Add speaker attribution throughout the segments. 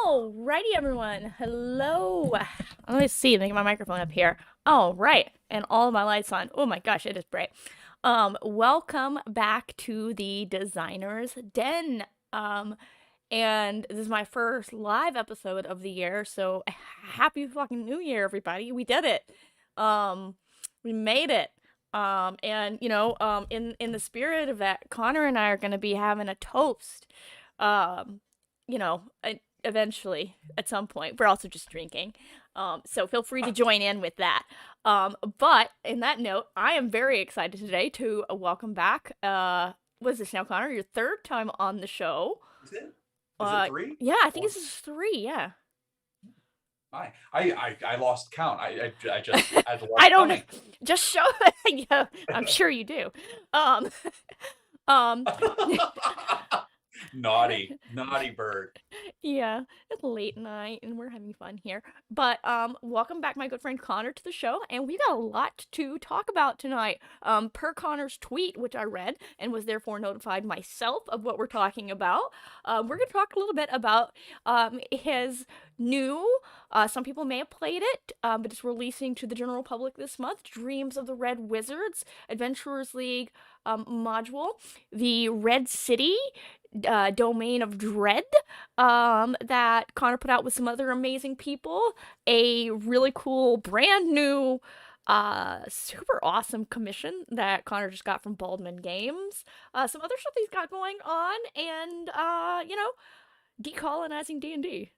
Speaker 1: Alrighty, everyone. Hello. Let me see. Let me get my microphone up here. All right, and all of my lights on. Oh my gosh, it is bright. Welcome back to the Designer's Den. And this is my first live episode of the year, so happy fucking New Year, everybody. We did it. Um, we made it. In the spirit of that, Connor and I are gonna be having a toast. Um, you know, eventually at some point. We're also just drinking. So feel free to join in with that. But in that note, I am very excited today to welcome back. What is this now, Connor? Your third time on the show.
Speaker 2: Is it? Is it three?
Speaker 1: Yeah, I think
Speaker 2: Four?
Speaker 1: this is three. Yeah.
Speaker 2: I lost count. I
Speaker 1: I
Speaker 2: lost
Speaker 1: don't know.
Speaker 2: counting.
Speaker 1: Just show. Yeah, I'm sure you do. Um, um,
Speaker 2: Naughty bird.
Speaker 1: Yeah, it's late night and we're having fun here. But welcome back my good friend Connor to the show, and we got a lot to talk about tonight. Per Connor's tweet, which I read and was therefore notified myself of what we're talking about. We're going to talk a little bit about his new, some people may have played it, but it's releasing to the general public this month, Dreams of the Red Wizards Adventurers League module, the Red City domain of dread that Connor put out with some other amazing people. A really cool, brand new, super awesome commission that Connor just got from Baldman Games. Some other stuff he's got going on, and decolonizing D&D.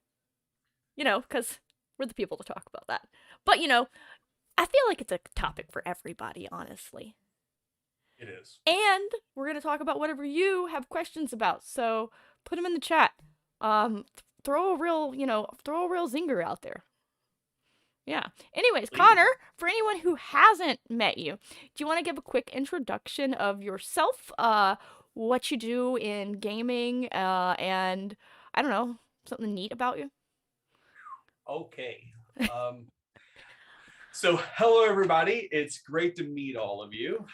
Speaker 1: Because we're the people to talk about that. But I feel like it's a topic for everybody, honestly.
Speaker 2: It is.
Speaker 1: And we're going to talk about whatever you have questions about. So put them in the chat. Throw a real, throw a real zinger out there. Yeah. Anyways,
Speaker 2: Please.
Speaker 1: Connor, for anyone who hasn't met you, do you want to give a quick introduction of yourself, what you do in gaming, and I don't know, something neat about you?
Speaker 2: Okay. So hello everybody. It's great to meet all of you.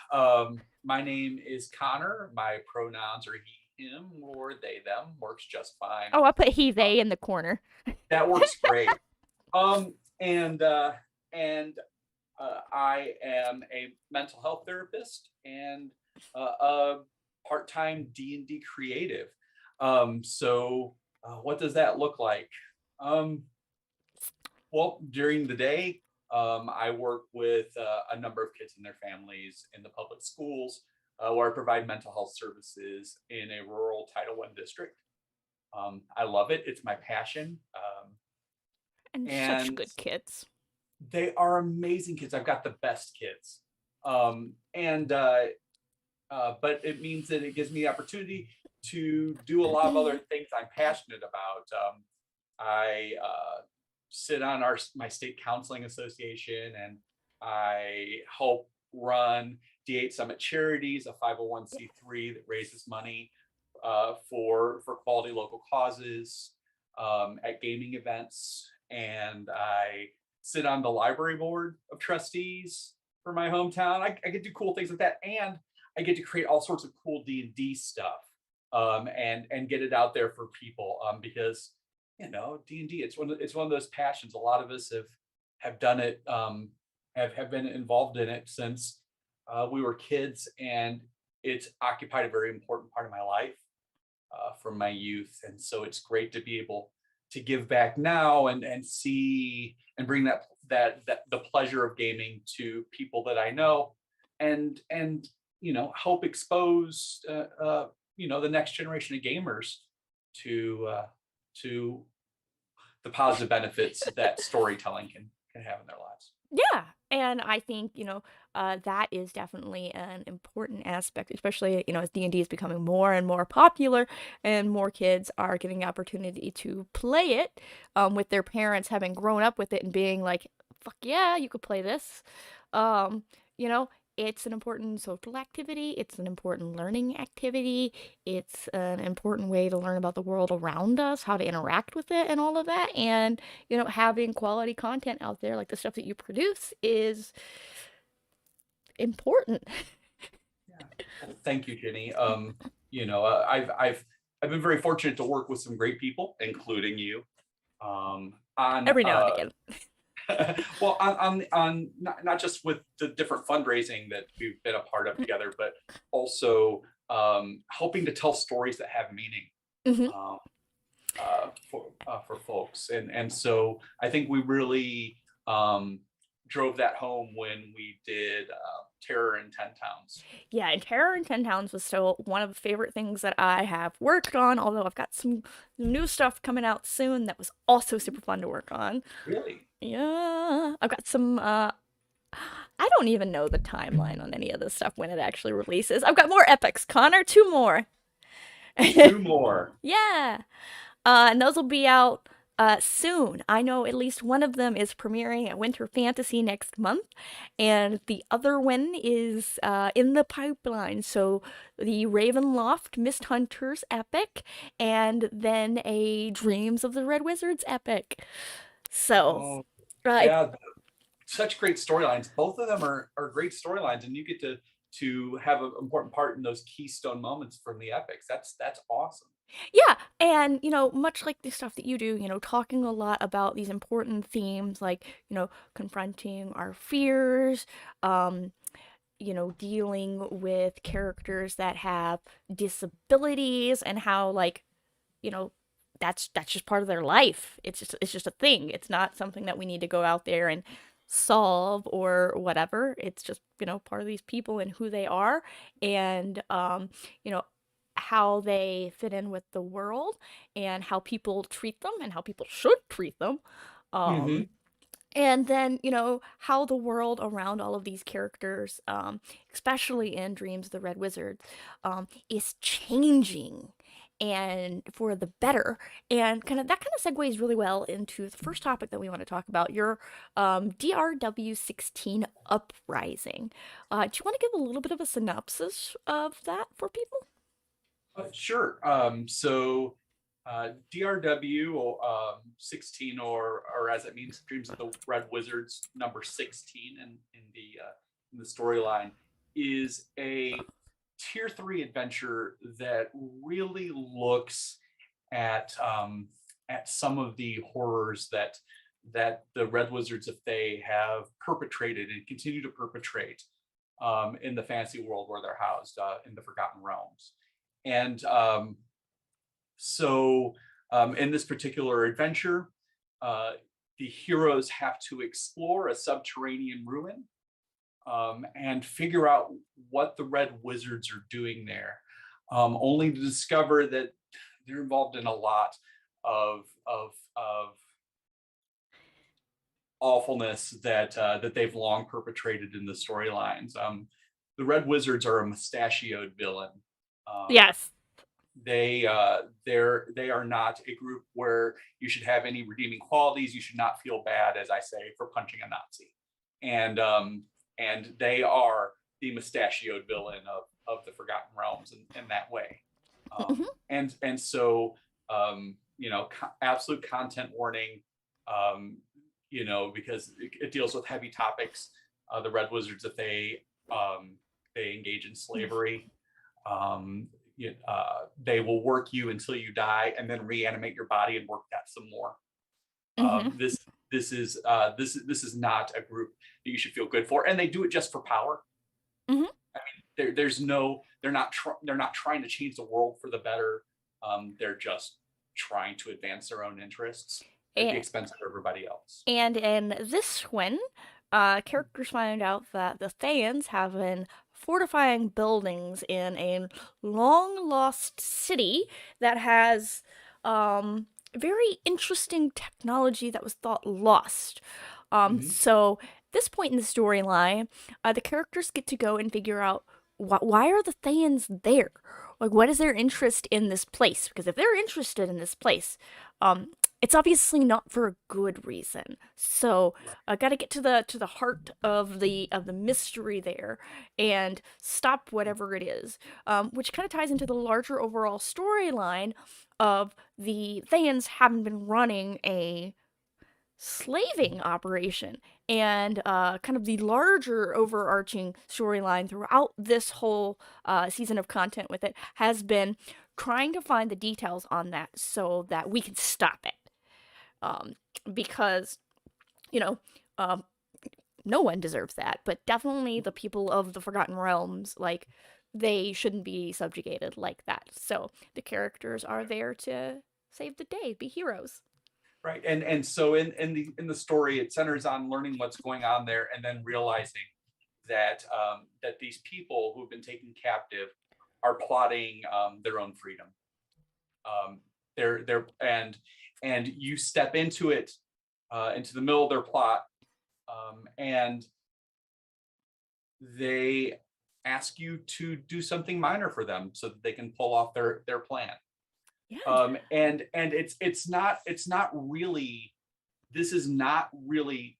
Speaker 2: My name is Connor. My pronouns are he, him, or they, them. Works just fine.
Speaker 1: Oh, I put he, they in the corner.
Speaker 2: That works great. And I am a mental health therapist and a part-time D&D creative. What does that look like? Well, during the day, I work with a number of kids and their families in the public schools, where I provide mental health services in a rural Title I district. I love it. It's my passion.
Speaker 1: And such good kids.
Speaker 2: They are amazing kids. I've got the best kids. But it means that it gives me the opportunity to do a lot of other things I'm passionate about. I sit on my state counseling association, and I help run D8 Summit Charities, a 501c3 that raises money for quality local causes at gaming events. And I sit on the library board of trustees for my hometown. I get to do cool things like that, and I get to create all sorts of cool D&D stuff and get it out there for people because D&D, it's one of those passions. A lot of us have done it, have been involved in it since we were kids, and it's occupied a very important part of my life from my youth. And so it's great to be able to give back now and see and bring that the pleasure of gaming to people that I know, and help expose the next generation of gamers to the positive benefits that storytelling can have in their lives.
Speaker 1: Yeah, and I think that is definitely an important aspect, especially as D&D is becoming more and more popular, and more kids are getting the opportunity to play it, with their parents having grown up with it and being like, "Fuck yeah, you could play this." You know, it's an important social activity. It's an important learning activity. It's an important way to learn about the world around us, how to interact with it, and all of that. And having quality content out there, like the stuff that you produce, is important.
Speaker 2: Yeah. Well, thank you, Jenny. I've been very fortunate to work with some great people, including you. On
Speaker 1: Every now and again.
Speaker 2: well, on not just with the different fundraising that we've been a part of together, but also helping to tell stories that have meaning.
Speaker 1: Hmm.
Speaker 2: Um, for folks, and so I think we really drove that home when we did Terror in 10 Towns.
Speaker 1: Yeah, and Terror in 10 Towns was still one of the favorite things that I have worked on, although I've got some new stuff coming out soon that was also super fun to work on.
Speaker 2: Really?
Speaker 1: Yeah, I've got some, I don't even know the timeline on any of this stuff when it actually releases. I've got more epics, Connor, two more.
Speaker 2: Two more.
Speaker 1: Yeah. And those will be out soon. I know at least one of them is premiering at Winter Fantasy next month, and the other one is in the pipeline. So the Ravenloft Mist Hunters epic, and then a Dreams of the Red Wizards epic. So,
Speaker 2: Oh,
Speaker 1: it,
Speaker 2: yeah, such great storylines. Both of them are great storylines, and you get to have an important part in those keystone moments from the epics. That's awesome.
Speaker 1: yeah, and much like the stuff that you do, talking a lot about these important themes like, confronting our fears, um, dealing with characters that have disabilities and how like, you know, that's just part of their life. It's just a thing. It's not something that we need to go out there and solve or whatever. It's just, part of these people and who they are and you know, how they fit in with the world and how people treat them and how people should treat them.
Speaker 2: Hmm.
Speaker 1: Um and then, how the world around all of these characters, especially in Dreams of the Red Wizard, is changing and for the better. And that kind of segues really well into the first topic that we want to talk about, your DRW16 Uprising. Do you want to give a little bit of a synopsis of that for people?
Speaker 2: Sure. DRW 16, or as it means, Dreams of the Red Wizards number 16 in the storyline, is a tier 3 adventure that really looks at some of the horrors that the Red Wizards of Thay have perpetrated and continue to perpetrate in the fantasy world where they're housed in the Forgotten Realms. And so in this particular adventure, uh, the heroes have to explore a subterranean ruin and figure out what the Red Wizards are doing there, only to discover that they're involved in a lot of awfulness that they've long perpetrated in the storylines. The Red Wizards are a mustachioed villain. Um,
Speaker 1: Yes.
Speaker 2: they are not a group where you should have any redeeming qualities. You should not feel bad, as I say, for punching a Nazi, and they are the mustachioed villain of the Forgotten Realms in that way.
Speaker 1: Hmm.
Speaker 2: And so absolute content warning, because it deals with heavy topics. The Red Wizards, if they engage in slavery, um, they will work you until you die and then reanimate your body and work that some more.
Speaker 1: Hmm.
Speaker 2: This is not a group that you should feel good for, and they do it just for power.
Speaker 1: Hmm.
Speaker 2: They're not trying to change the world for the better. They're just trying to advance their own interests at the
Speaker 1: And
Speaker 2: expense of everybody else.
Speaker 1: And in this one, characters find out that the Thayans have been fortifying buildings in a long lost city that has very interesting technology that was thought lost.
Speaker 2: Mm-hmm.
Speaker 1: So, this point in the storyline, the characters get to go and figure out why are the Thayans there? Like, what is their interest in this place? Because if they're interested in this place, um, it's obviously not for a good reason. So I got to get to the heart of the mystery there and stop whatever it is, which kind of ties into the larger overall storyline of the Thayans having been running a slaving operation and kind of the larger overarching storyline throughout this whole season of content with it has been trying to find the details on that so that we can stop it. because you know, um, no one deserves that, but definitely the people of the Forgotten Realms, like, they shouldn't be subjugated like that. So the characters are there to save the day, be heroes.
Speaker 2: Right. And so in the story, it centers on learning what's going on there, and then realizing that that these people who've been taken captive are plotting their own freedom. They're and you step into it, into the middle of their plot, and they ask you to do something minor for them so that they can pull off their plan.
Speaker 1: Yeah.
Speaker 2: And it's not really, this is not really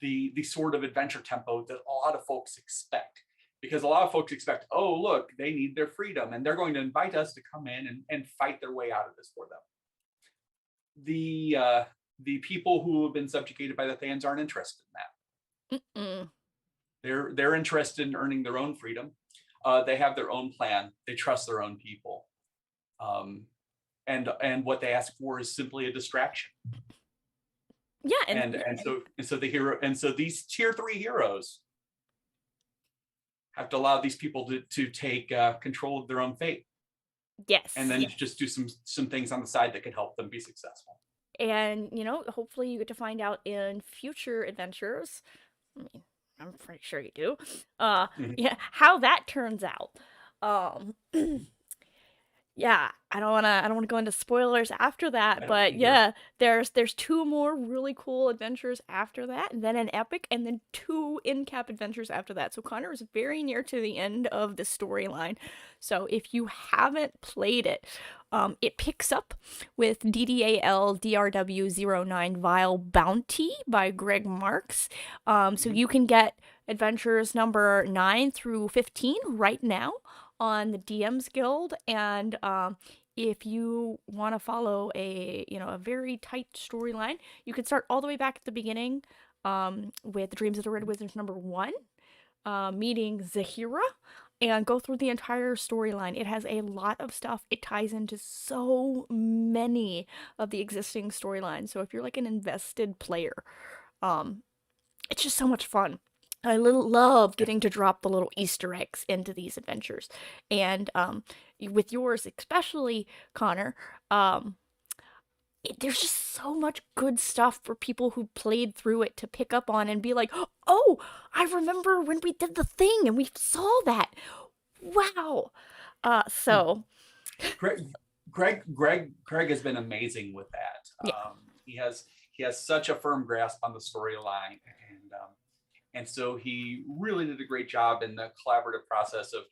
Speaker 2: the sort of adventure tempo that a lot of folks expect, because a lot of folks expect, oh look, they need their freedom and they're going to invite us to come in and fight their way out of this for them. The people who have been subjugated by the Thans aren't interested in that.
Speaker 1: Mm-mm.
Speaker 2: They're interested in earning their own freedom. They have their own plan. They trust their own people, and what they ask for is simply a distraction.
Speaker 1: Yeah,
Speaker 2: And so the hero, and so these tier 3 heroes have to allow these people to take control of their own fate, and
Speaker 1: yes.
Speaker 2: then just do some things on the side that can help them be successful.
Speaker 1: And, hopefully you get to find out in future adventures. I mean, I'm pretty sure you do.
Speaker 2: Mhm.
Speaker 1: Yeah, how that turns out. Um, yeah, I don't wanna go into spoilers after that,
Speaker 2: I don't
Speaker 1: but
Speaker 2: either.
Speaker 1: yeah, there's two more really cool adventures after that, and then an epic, and then two in-cap adventures after that. So Connor is very near to the end of the storyline. So if you haven't played it, it picks up with DDAL-DRW09 Vile Bounty by Greg Marks. So
Speaker 2: Mhm.
Speaker 1: you can get adventures number 9 through 15 right now on the DM's Guild, and if you want to follow a very tight storyline, you can start all the way back at the beginning, with Dreams of the Red Wizards number 1, meeting Zahira, and go through the entire storyline. It has a lot of stuff. It ties into so many of the existing storylines. So if you're like an invested player, um, it's just so much fun. I love
Speaker 2: Yeah.
Speaker 1: getting to drop the little Easter eggs into these adventures. And with yours, especially, Connor, there's just so much good stuff for people who played through it to pick up on and be like, oh, I remember when we did the thing and we saw that. Wow. So,
Speaker 2: Greg, Greg has been amazing with that.
Speaker 1: yeah.
Speaker 2: He has such a firm grasp on the storyline, and so he really did a great job in the collaborative process of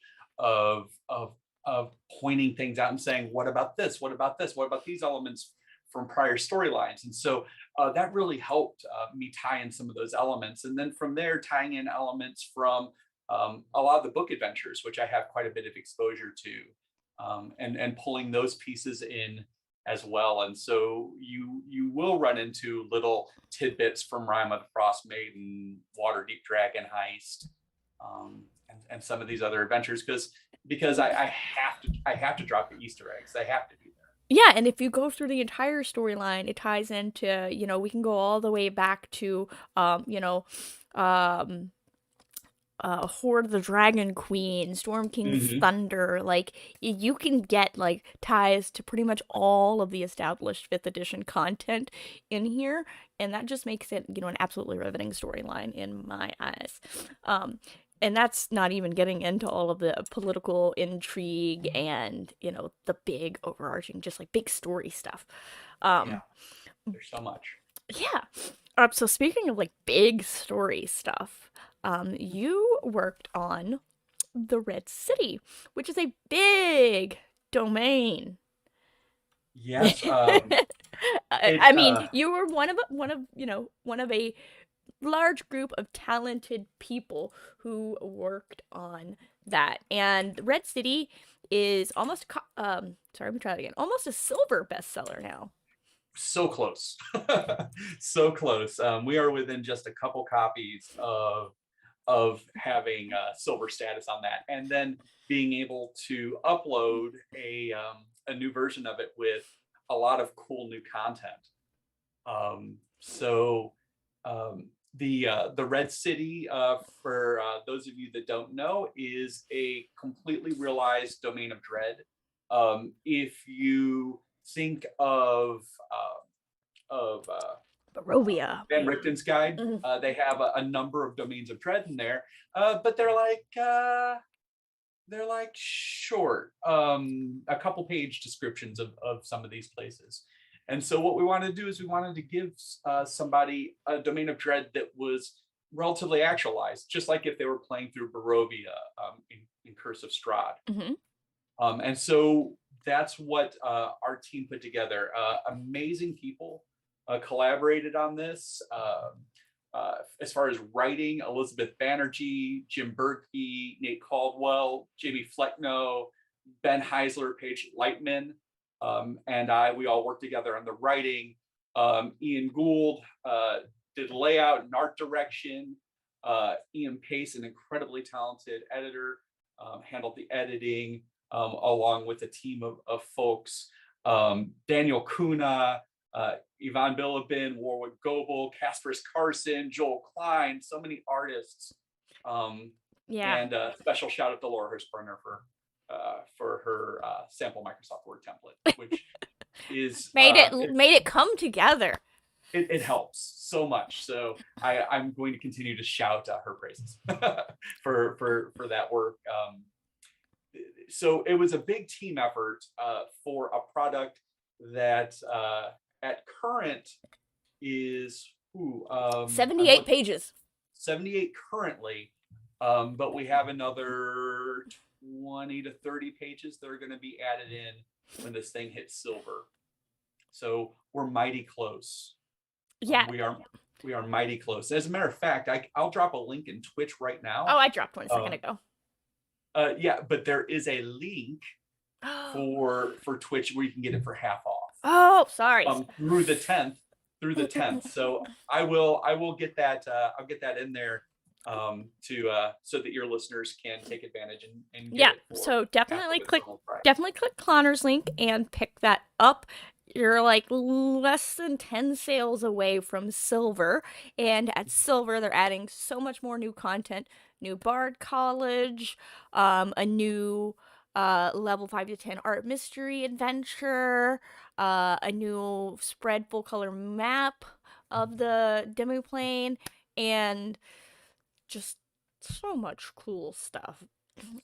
Speaker 2: of of pointing things out and saying, what about this? What about this? What about these elements from prior storylines? And so that really helped me tie in some of those elements, and then from there tying in elements from a lot of the book adventures, which I have quite a bit of exposure to, and pulling those pieces in as well. And so you will run into little tidbits from Rime of the Frost Maiden, Waterdeep Dragon Heist, and some of these other adventures, because I have to drop the Easter eggs. They have to be there.
Speaker 1: Yeah, and if you go through the entire storyline, it ties into, we can go all the way back to, um, Horde the Dragon Queen, Storm King's
Speaker 2: Mm-hmm.
Speaker 1: Thunder. Like, you can get, like, ties to pretty much all of the established 5th edition content in here, and that just makes it, an absolutely riveting storyline in my eyes. And that's not even getting into all of the political intrigue and, the big overarching, just like big story stuff.
Speaker 2: Yeah,
Speaker 1: Um,
Speaker 2: there's so much.
Speaker 1: yeah. So speaking of like big story stuff, you worked on the Red City, which is a big domain.
Speaker 2: Yes, it
Speaker 1: I mean, you were one of a large group of talented people who worked on that. And Red City is almost sorry, let me try that again. Almost a silver bestseller now.
Speaker 2: so close, so close. We are within just a couple copies of having silver status on that, and then being able to upload a new version of it with a lot of cool new content. So the Red City, for those of you that don't know, is a completely realized domain of dread. If you think of
Speaker 1: Barovia.
Speaker 2: Van Richten's guide,
Speaker 1: Mhm.
Speaker 2: they have a number of domains of dread in there, but they're like short, a couple page descriptions of some of these places. And so what we wanted to do is we wanted to give somebody a domain of dread that was relatively actualized, just like if they were playing through Barovia, in Curse of Strahd.
Speaker 1: Mhm.
Speaker 2: And so that's what our team put together. Amazing people collaborated on this. As far as writing, Elizabeth Banerjee, Jim Berkey, Nate Caldwell, Jamie Flecknoe, Ben Heisler, Paige Lightman, and we all worked together on the writing. Ian Gould did layout and art direction. Ian Pace, an incredibly talented editor, handled the editing, along with a team of folks. Daniel Kuna, Yvonne Bilibin, Warwick Goebel, Kasparis Carson, Joel Klein, so many artists.
Speaker 1: Yeah.
Speaker 2: And special shout out to Laura Hirschbrenner for her sample Microsoft Word template, which is
Speaker 1: Made it come together.
Speaker 2: it helps so much. So I'm going to continue to shout her praises for that work. So it was a big team effort for a product that at current is I'm
Speaker 1: 78
Speaker 2: looking,
Speaker 1: pages.
Speaker 2: 78 currently, but we have another 20 to 30 pages that are going to be added in when this thing hits silver. So we're mighty close.
Speaker 1: Yeah.
Speaker 2: We are mighty close. As a matter of fact, I'll drop a link in Twitch right
Speaker 1: Oh,
Speaker 2: now.
Speaker 1: I dropped one a second ago.
Speaker 2: Yeah, but there is a link for Twitch where you can get it for half off.
Speaker 1: Oh, sorry.
Speaker 2: Through the 10th. So I will get that. I'll get that in there to so that your listeners can take advantage and get
Speaker 1: Yeah.
Speaker 2: it for
Speaker 1: So definitely click
Speaker 2: price.
Speaker 1: Connor's link and pick that up. You're like less than 10 sales away from silver, and at silver they're adding so much more new content, new Bard College, a new level 5 to 10 art mystery adventure, a new spread full color map of the demo plane, and just so much cool stuff.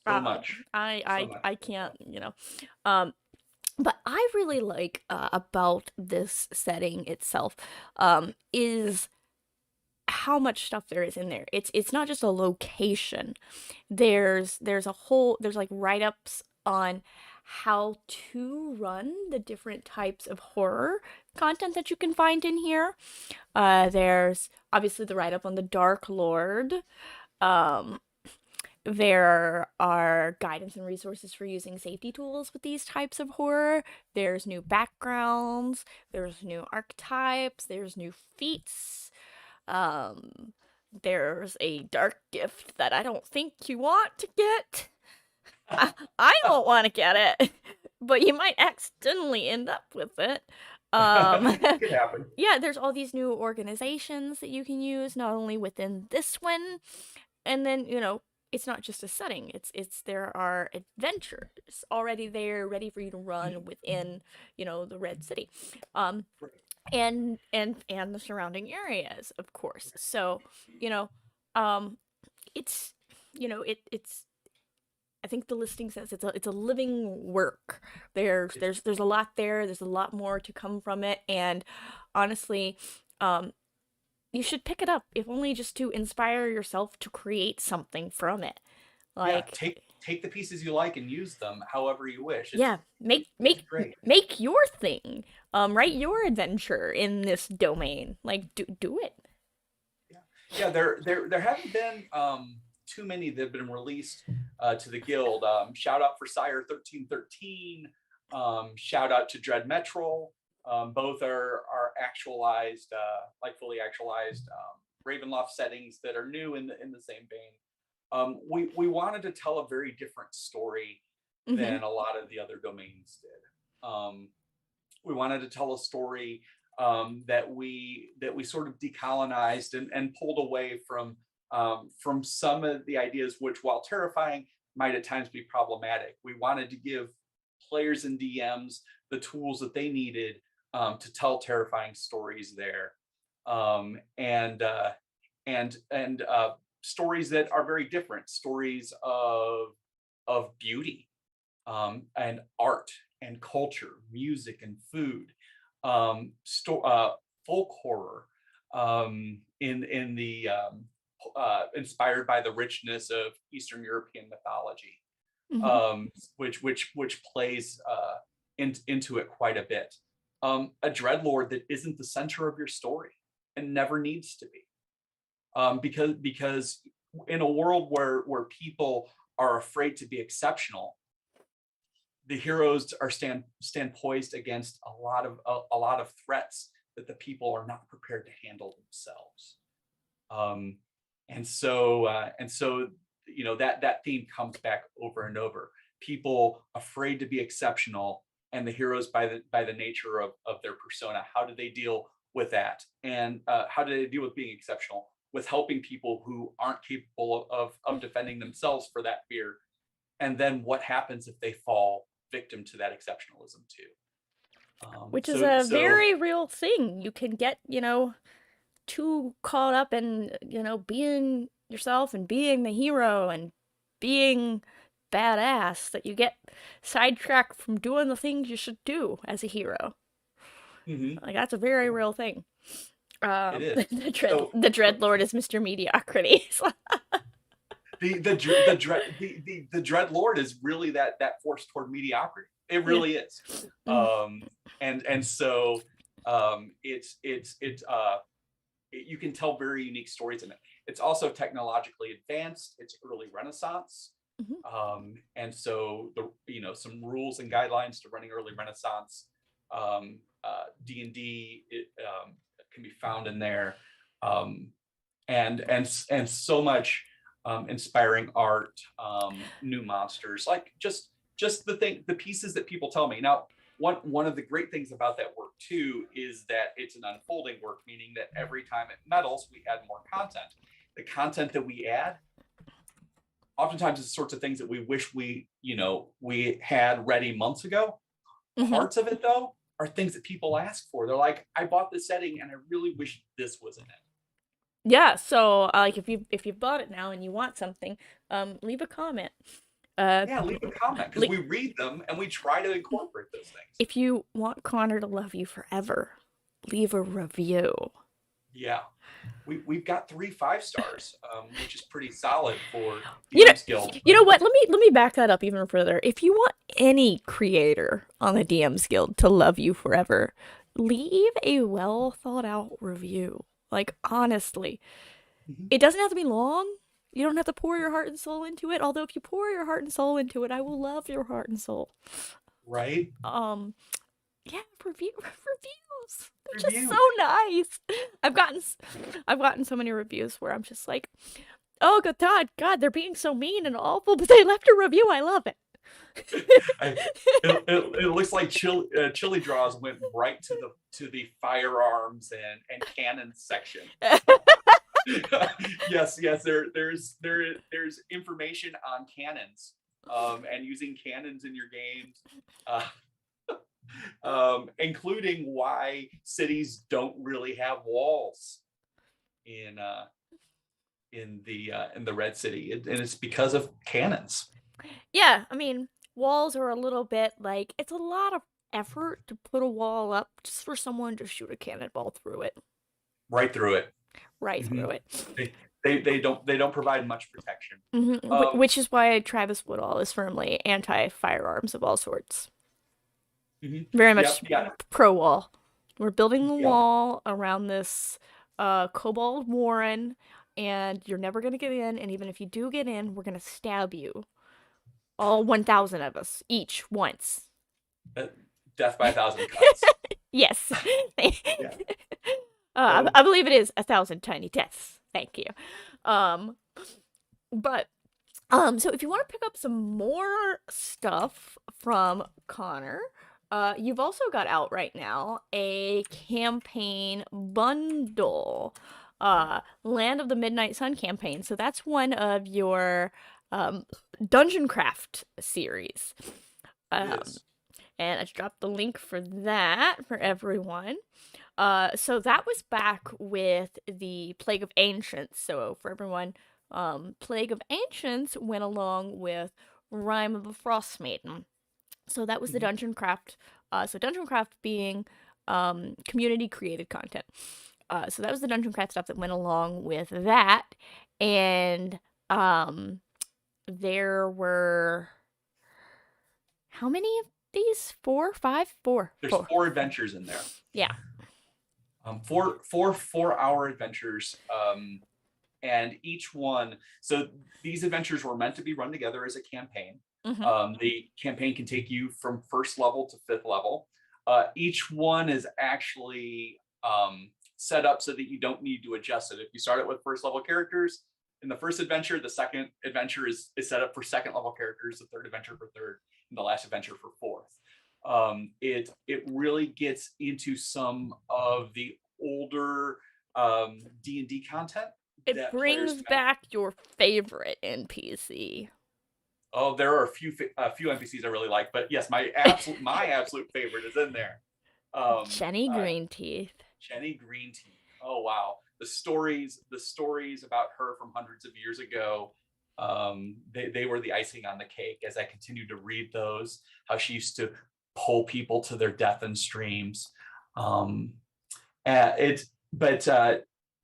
Speaker 2: So much.
Speaker 1: I can't, but I really like about this setting itself is how much stuff there is in there. It's not just a location. There's like write-ups on how to run the different types of horror content that you can find in here. There's obviously the write-up on the Dark Lord. Um, there are guidance and resources for using safety tools with these types of horror. There's new backgrounds, there's new archetypes, there's new feats. Um, there's a dark gift that I don't think you want to get. I don't want to get it, but you might accidentally end up with it.
Speaker 2: It could happen.
Speaker 1: Yeah, there's all these new organizations that you can use, not only within this one, and then it's not just a setting. It's there are adventures already there, ready for you to run within the Red City, and the surrounding areas, of course. So it's it's I think the listing says it's a living work. There's a lot there. There's a lot more to come from it, and honestly, you should pick it up, if only just to inspire yourself to create something from it. Like,
Speaker 2: yeah, take the pieces you like and use them however you wish.
Speaker 1: make
Speaker 2: great.
Speaker 1: make your thing. Write your adventure in this domain. Like, do it.
Speaker 2: Yeah, there haven't been too many that have been released to the guild. Shout out for Sire 1313. Shout out to Dread Metro. Both are actualized, like fully actualized Ravenloft settings that are new in the same vein. We wanted to tell a very different story than a lot of the other domains did. We wanted to tell a story that we sort of decolonized and pulled away from some of the ideas, which, while terrifying, might at times be problematic. We wanted to give players and DMs the tools that they needed to tell terrifying stories there, and stories that are very different, stories of beauty, and art and culture, music and food, folk horror, in the inspired by the richness of Eastern European mythology,
Speaker 1: Mm-hmm.
Speaker 2: which plays into it quite a bit. A dreadlord that isn't the center of your story and never needs to be, because in a world where people are afraid to be exceptional, the heroes stand poised against a lot of threats that the people are not prepared to handle themselves. Um, and so that theme comes back over and over. People afraid to be exceptional, and the heroes, by the nature of their persona, how do they deal with that? And how do they deal with being exceptional? With helping people who aren't capable of defending themselves for that fear. And then what happens if they fall victim to that exceptionalism too?
Speaker 1: Which is
Speaker 2: So
Speaker 1: a
Speaker 2: so
Speaker 1: very real thing. You can get, too caught up in, being yourself and being the hero and being badass that you get sidetracked from doing the things you should do as a hero.
Speaker 2: mhm,
Speaker 1: Like that's a very
Speaker 2: yeah,
Speaker 1: real thing.
Speaker 2: it is.
Speaker 1: The
Speaker 2: So
Speaker 1: Dreadlord is Mr. Mediocrity.
Speaker 2: the dread lord is really that force toward mediocrity. It
Speaker 1: Yeah.
Speaker 2: really is.
Speaker 1: Mm.
Speaker 2: And so you can tell very unique stories in it. It's also technologically advanced. It's early Renaissance,
Speaker 1: Mhm.
Speaker 2: and so some rules and guidelines to running early Renaissance D&D can be found in there, um, and so much inspiring art, new monsters, like just the pieces that people tell me. Now, one of the great things about that work too is that it's an unfolding work, meaning that every time it meddles, we add more content. The content that we add oftentimes is the sorts of things that we wish we had ready months ago.
Speaker 1: Mhm.
Speaker 2: Parts of it, though, are things that people ask for. They're like, I bought this setting and I really wish this was in it.
Speaker 1: Yeah, so like if you've bought it now and you want something, leave a comment. Uh,
Speaker 2: Yeah, leave a comment, because
Speaker 1: le-
Speaker 2: we read them and we try to incorporate those things.
Speaker 1: if you want Connor to love you forever, leave a review.
Speaker 2: Yeah, we've got 3 5 stars, which is pretty solid for
Speaker 1: You know,
Speaker 2: DM's Guild.
Speaker 1: you know what? Let me back that up even further. If you want any creator on the DM's Guild to love you forever, leave a well thought out review. Like honestly,
Speaker 2: Mhm.
Speaker 1: it doesn't have to be long. You don't have to pour your heart and soul into it. Although if you pour your heart and soul into it, I will love your heart and soul.
Speaker 2: Right?
Speaker 1: Um, yeah, reviews. They're just so
Speaker 2: Review.
Speaker 1: nice. I've gotten so many reviews where I'm just like, oh God, they're being so mean and awful, but they left a review. I love it.
Speaker 2: I, it looks like Chili Draws went right to the firearms and cannons section. Yes. There's information on cannons, and using cannons in your games, uh, including why cities don't really have walls in the Red City, and it's because of cannons.
Speaker 1: Yeah, I mean, walls are a little bit like it's a lot of effort to put a wall up just for someone to shoot a cannonball through it,
Speaker 2: Right through it.
Speaker 1: right through
Speaker 2: Mhm.
Speaker 1: it.
Speaker 2: They don't provide much protection. Um,
Speaker 1: Which is why Travis Woodall is firmly anti firearms of all sorts.
Speaker 2: mhm.
Speaker 1: Very
Speaker 2: Yep,
Speaker 1: much
Speaker 2: yeah,
Speaker 1: pro wall. We're building the
Speaker 2: yep.
Speaker 1: wall around this kobold warren, and you're never gonna get in. And even if you do get in, we're gonna stab you, all 1,000 of us each once.
Speaker 2: Uh, Death by a thousand cuts.
Speaker 1: Yes.
Speaker 2: Yeah.
Speaker 1: I,
Speaker 2: So
Speaker 1: I believe it is 1,000 tiny deaths. Thank you. Um, but so if you want to pick up some more stuff from Connor, You've also got out right now a campaign bundle, Land of the Midnight Sun campaign. So that's one of your um, Dungeon Craft series.
Speaker 2: It
Speaker 1: Um,
Speaker 2: is.
Speaker 1: and I dropped the link for that for everyone. So that was back with the Plague of Ancients. So for everyone, Plague of Ancients went along with Rime of the Frost Maiden. So that was the
Speaker 2: Mhm.
Speaker 1: Dungeon Craft. So Dungeon Craft being community created content. So that was the Dungeon Craft stuff that went along with that, and um, there were how many of these? Four, five, four,
Speaker 2: There's
Speaker 1: four.
Speaker 2: 4 adventures in there.
Speaker 1: Yeah.
Speaker 2: Four 4-hour adventures. And each one, so these adventures were meant to be run together as a campaign.
Speaker 1: Mm-hmm.
Speaker 2: The campaign can take you from first level to fifth level. Each one is actually set up so that you don't need to adjust it. If you start it with first level characters in the first adventure, the second adventure is set up for second level characters, the third adventure for third, and the last adventure for fourth. It really gets into some of the older D&D content
Speaker 1: It
Speaker 2: that players
Speaker 1: brings
Speaker 2: met.
Speaker 1: back your favorite NPC.
Speaker 2: Oh, there are a few NPCs I really like, but yes, my absolute favorite is in there. Um,
Speaker 1: Jenny
Speaker 2: uh,
Speaker 1: Greenteeth.
Speaker 2: Jenny Greenteeth. Oh wow, the stories about her from hundreds of years ago. They were the icing on the cake as I continued to read those. How she used to pull people to their death in streams. Um, it's but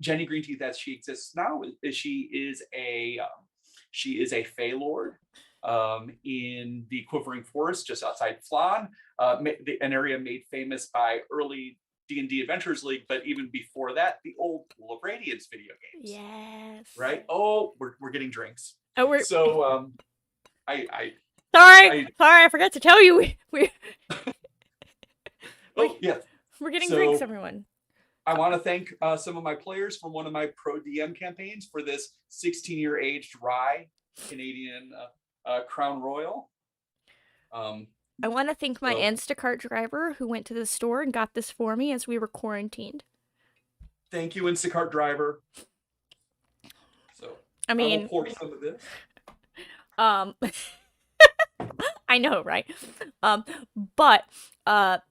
Speaker 2: Jenny Greenteeth, as she exists now, she is a Fey Lord in the Quivering Forest just outside Flan, an area made famous by early D&D Adventures League, but even before that, the old Pool of Radiance video games.
Speaker 1: Yes.
Speaker 2: Right? Oh, we're getting drinks.
Speaker 1: Oh, we're
Speaker 2: So I I
Speaker 1: sorry.
Speaker 2: I
Speaker 1: Sorry, I forgot to tell you. We
Speaker 2: oh yes.
Speaker 1: we're getting drinks,
Speaker 2: So
Speaker 1: everyone.
Speaker 2: I want to thank some of my players from one of my pro DM campaigns for this 16-year aged rye Canadian Crown Royal. Um,
Speaker 1: I want to thank my
Speaker 2: so
Speaker 1: Instacart driver who went to the store and got this for me as we were quarantined.
Speaker 2: thank you, Instacart driver. So
Speaker 1: I
Speaker 2: I will
Speaker 1: mean,
Speaker 2: pour some of this.
Speaker 1: um, I know, right? Um, but that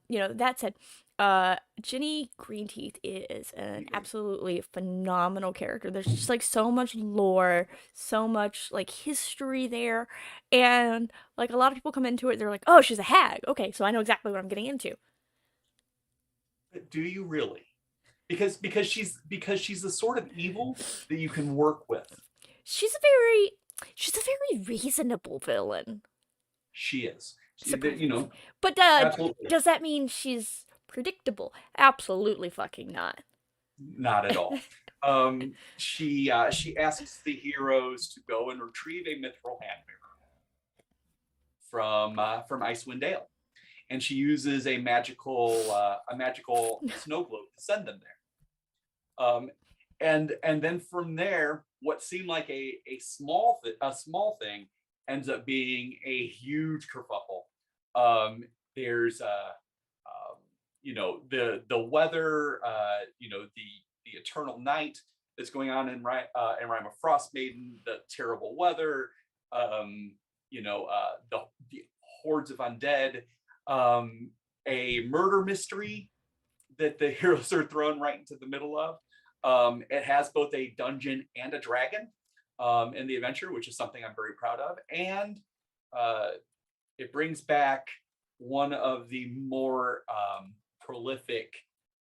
Speaker 1: said, Ginny Greenteeth is an absolutely phenomenal character. There's just like so much lore, so much like history there, and like a lot of people come into it, they're like, "Oh, she's a hag." Okay, so I know exactly what I'm getting into.
Speaker 2: But do you really? Because she's the sort of evil that you can work with.
Speaker 1: She's a very she's a very reasonable villain.
Speaker 2: She is. You
Speaker 1: Surprisingly.
Speaker 2: know,
Speaker 1: But
Speaker 2: absolutely
Speaker 1: does that mean she's predictable? Absolutely fucking not.
Speaker 2: not at all. She asks the heroes to go and retrieve a mithril hand mirror from Icewind Dale, and she uses a magical snow globe to send them there. And then from there, what seemed like a small thing ends up being a huge kerfuffle. There's the weather, the eternal night that's going on in Rime of Frost Maiden, the terrible weather, the hordes of undead, a murder mystery that the heroes are thrown right into the middle of. It has both a dungeon and a dragon in the adventure, which is something I'm very proud of. And uh, it brings back one of the more prolific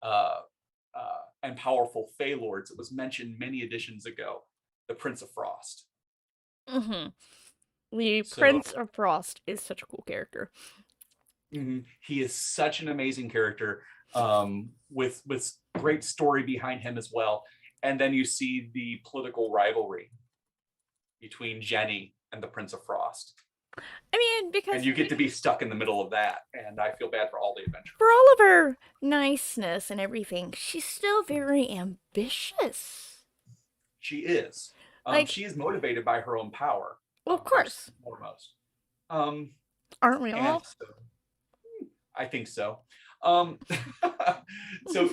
Speaker 2: uh, and powerful Fey Lords that was mentioned many editions ago, the Prince of Frost.
Speaker 1: Mm-hmm. The
Speaker 2: So
Speaker 1: Prince of Frost is such a cool character.
Speaker 2: he is such an amazing character with great story behind him as well. And then you see the political rivalry between Jenny and the Prince of Frost.
Speaker 1: I mean,
Speaker 2: And
Speaker 1: because
Speaker 2: you get to be stuck in the middle of that. And I feel bad for all the adventurers.
Speaker 1: for all of her niceness and everything, she's still very ambitious.
Speaker 2: She is.
Speaker 1: Like,
Speaker 2: She is motivated by her own power,
Speaker 1: well, of
Speaker 2: first
Speaker 1: course,
Speaker 2: and foremost. Um,
Speaker 1: aren't we
Speaker 2: and
Speaker 1: all?
Speaker 2: so I think so. Um, so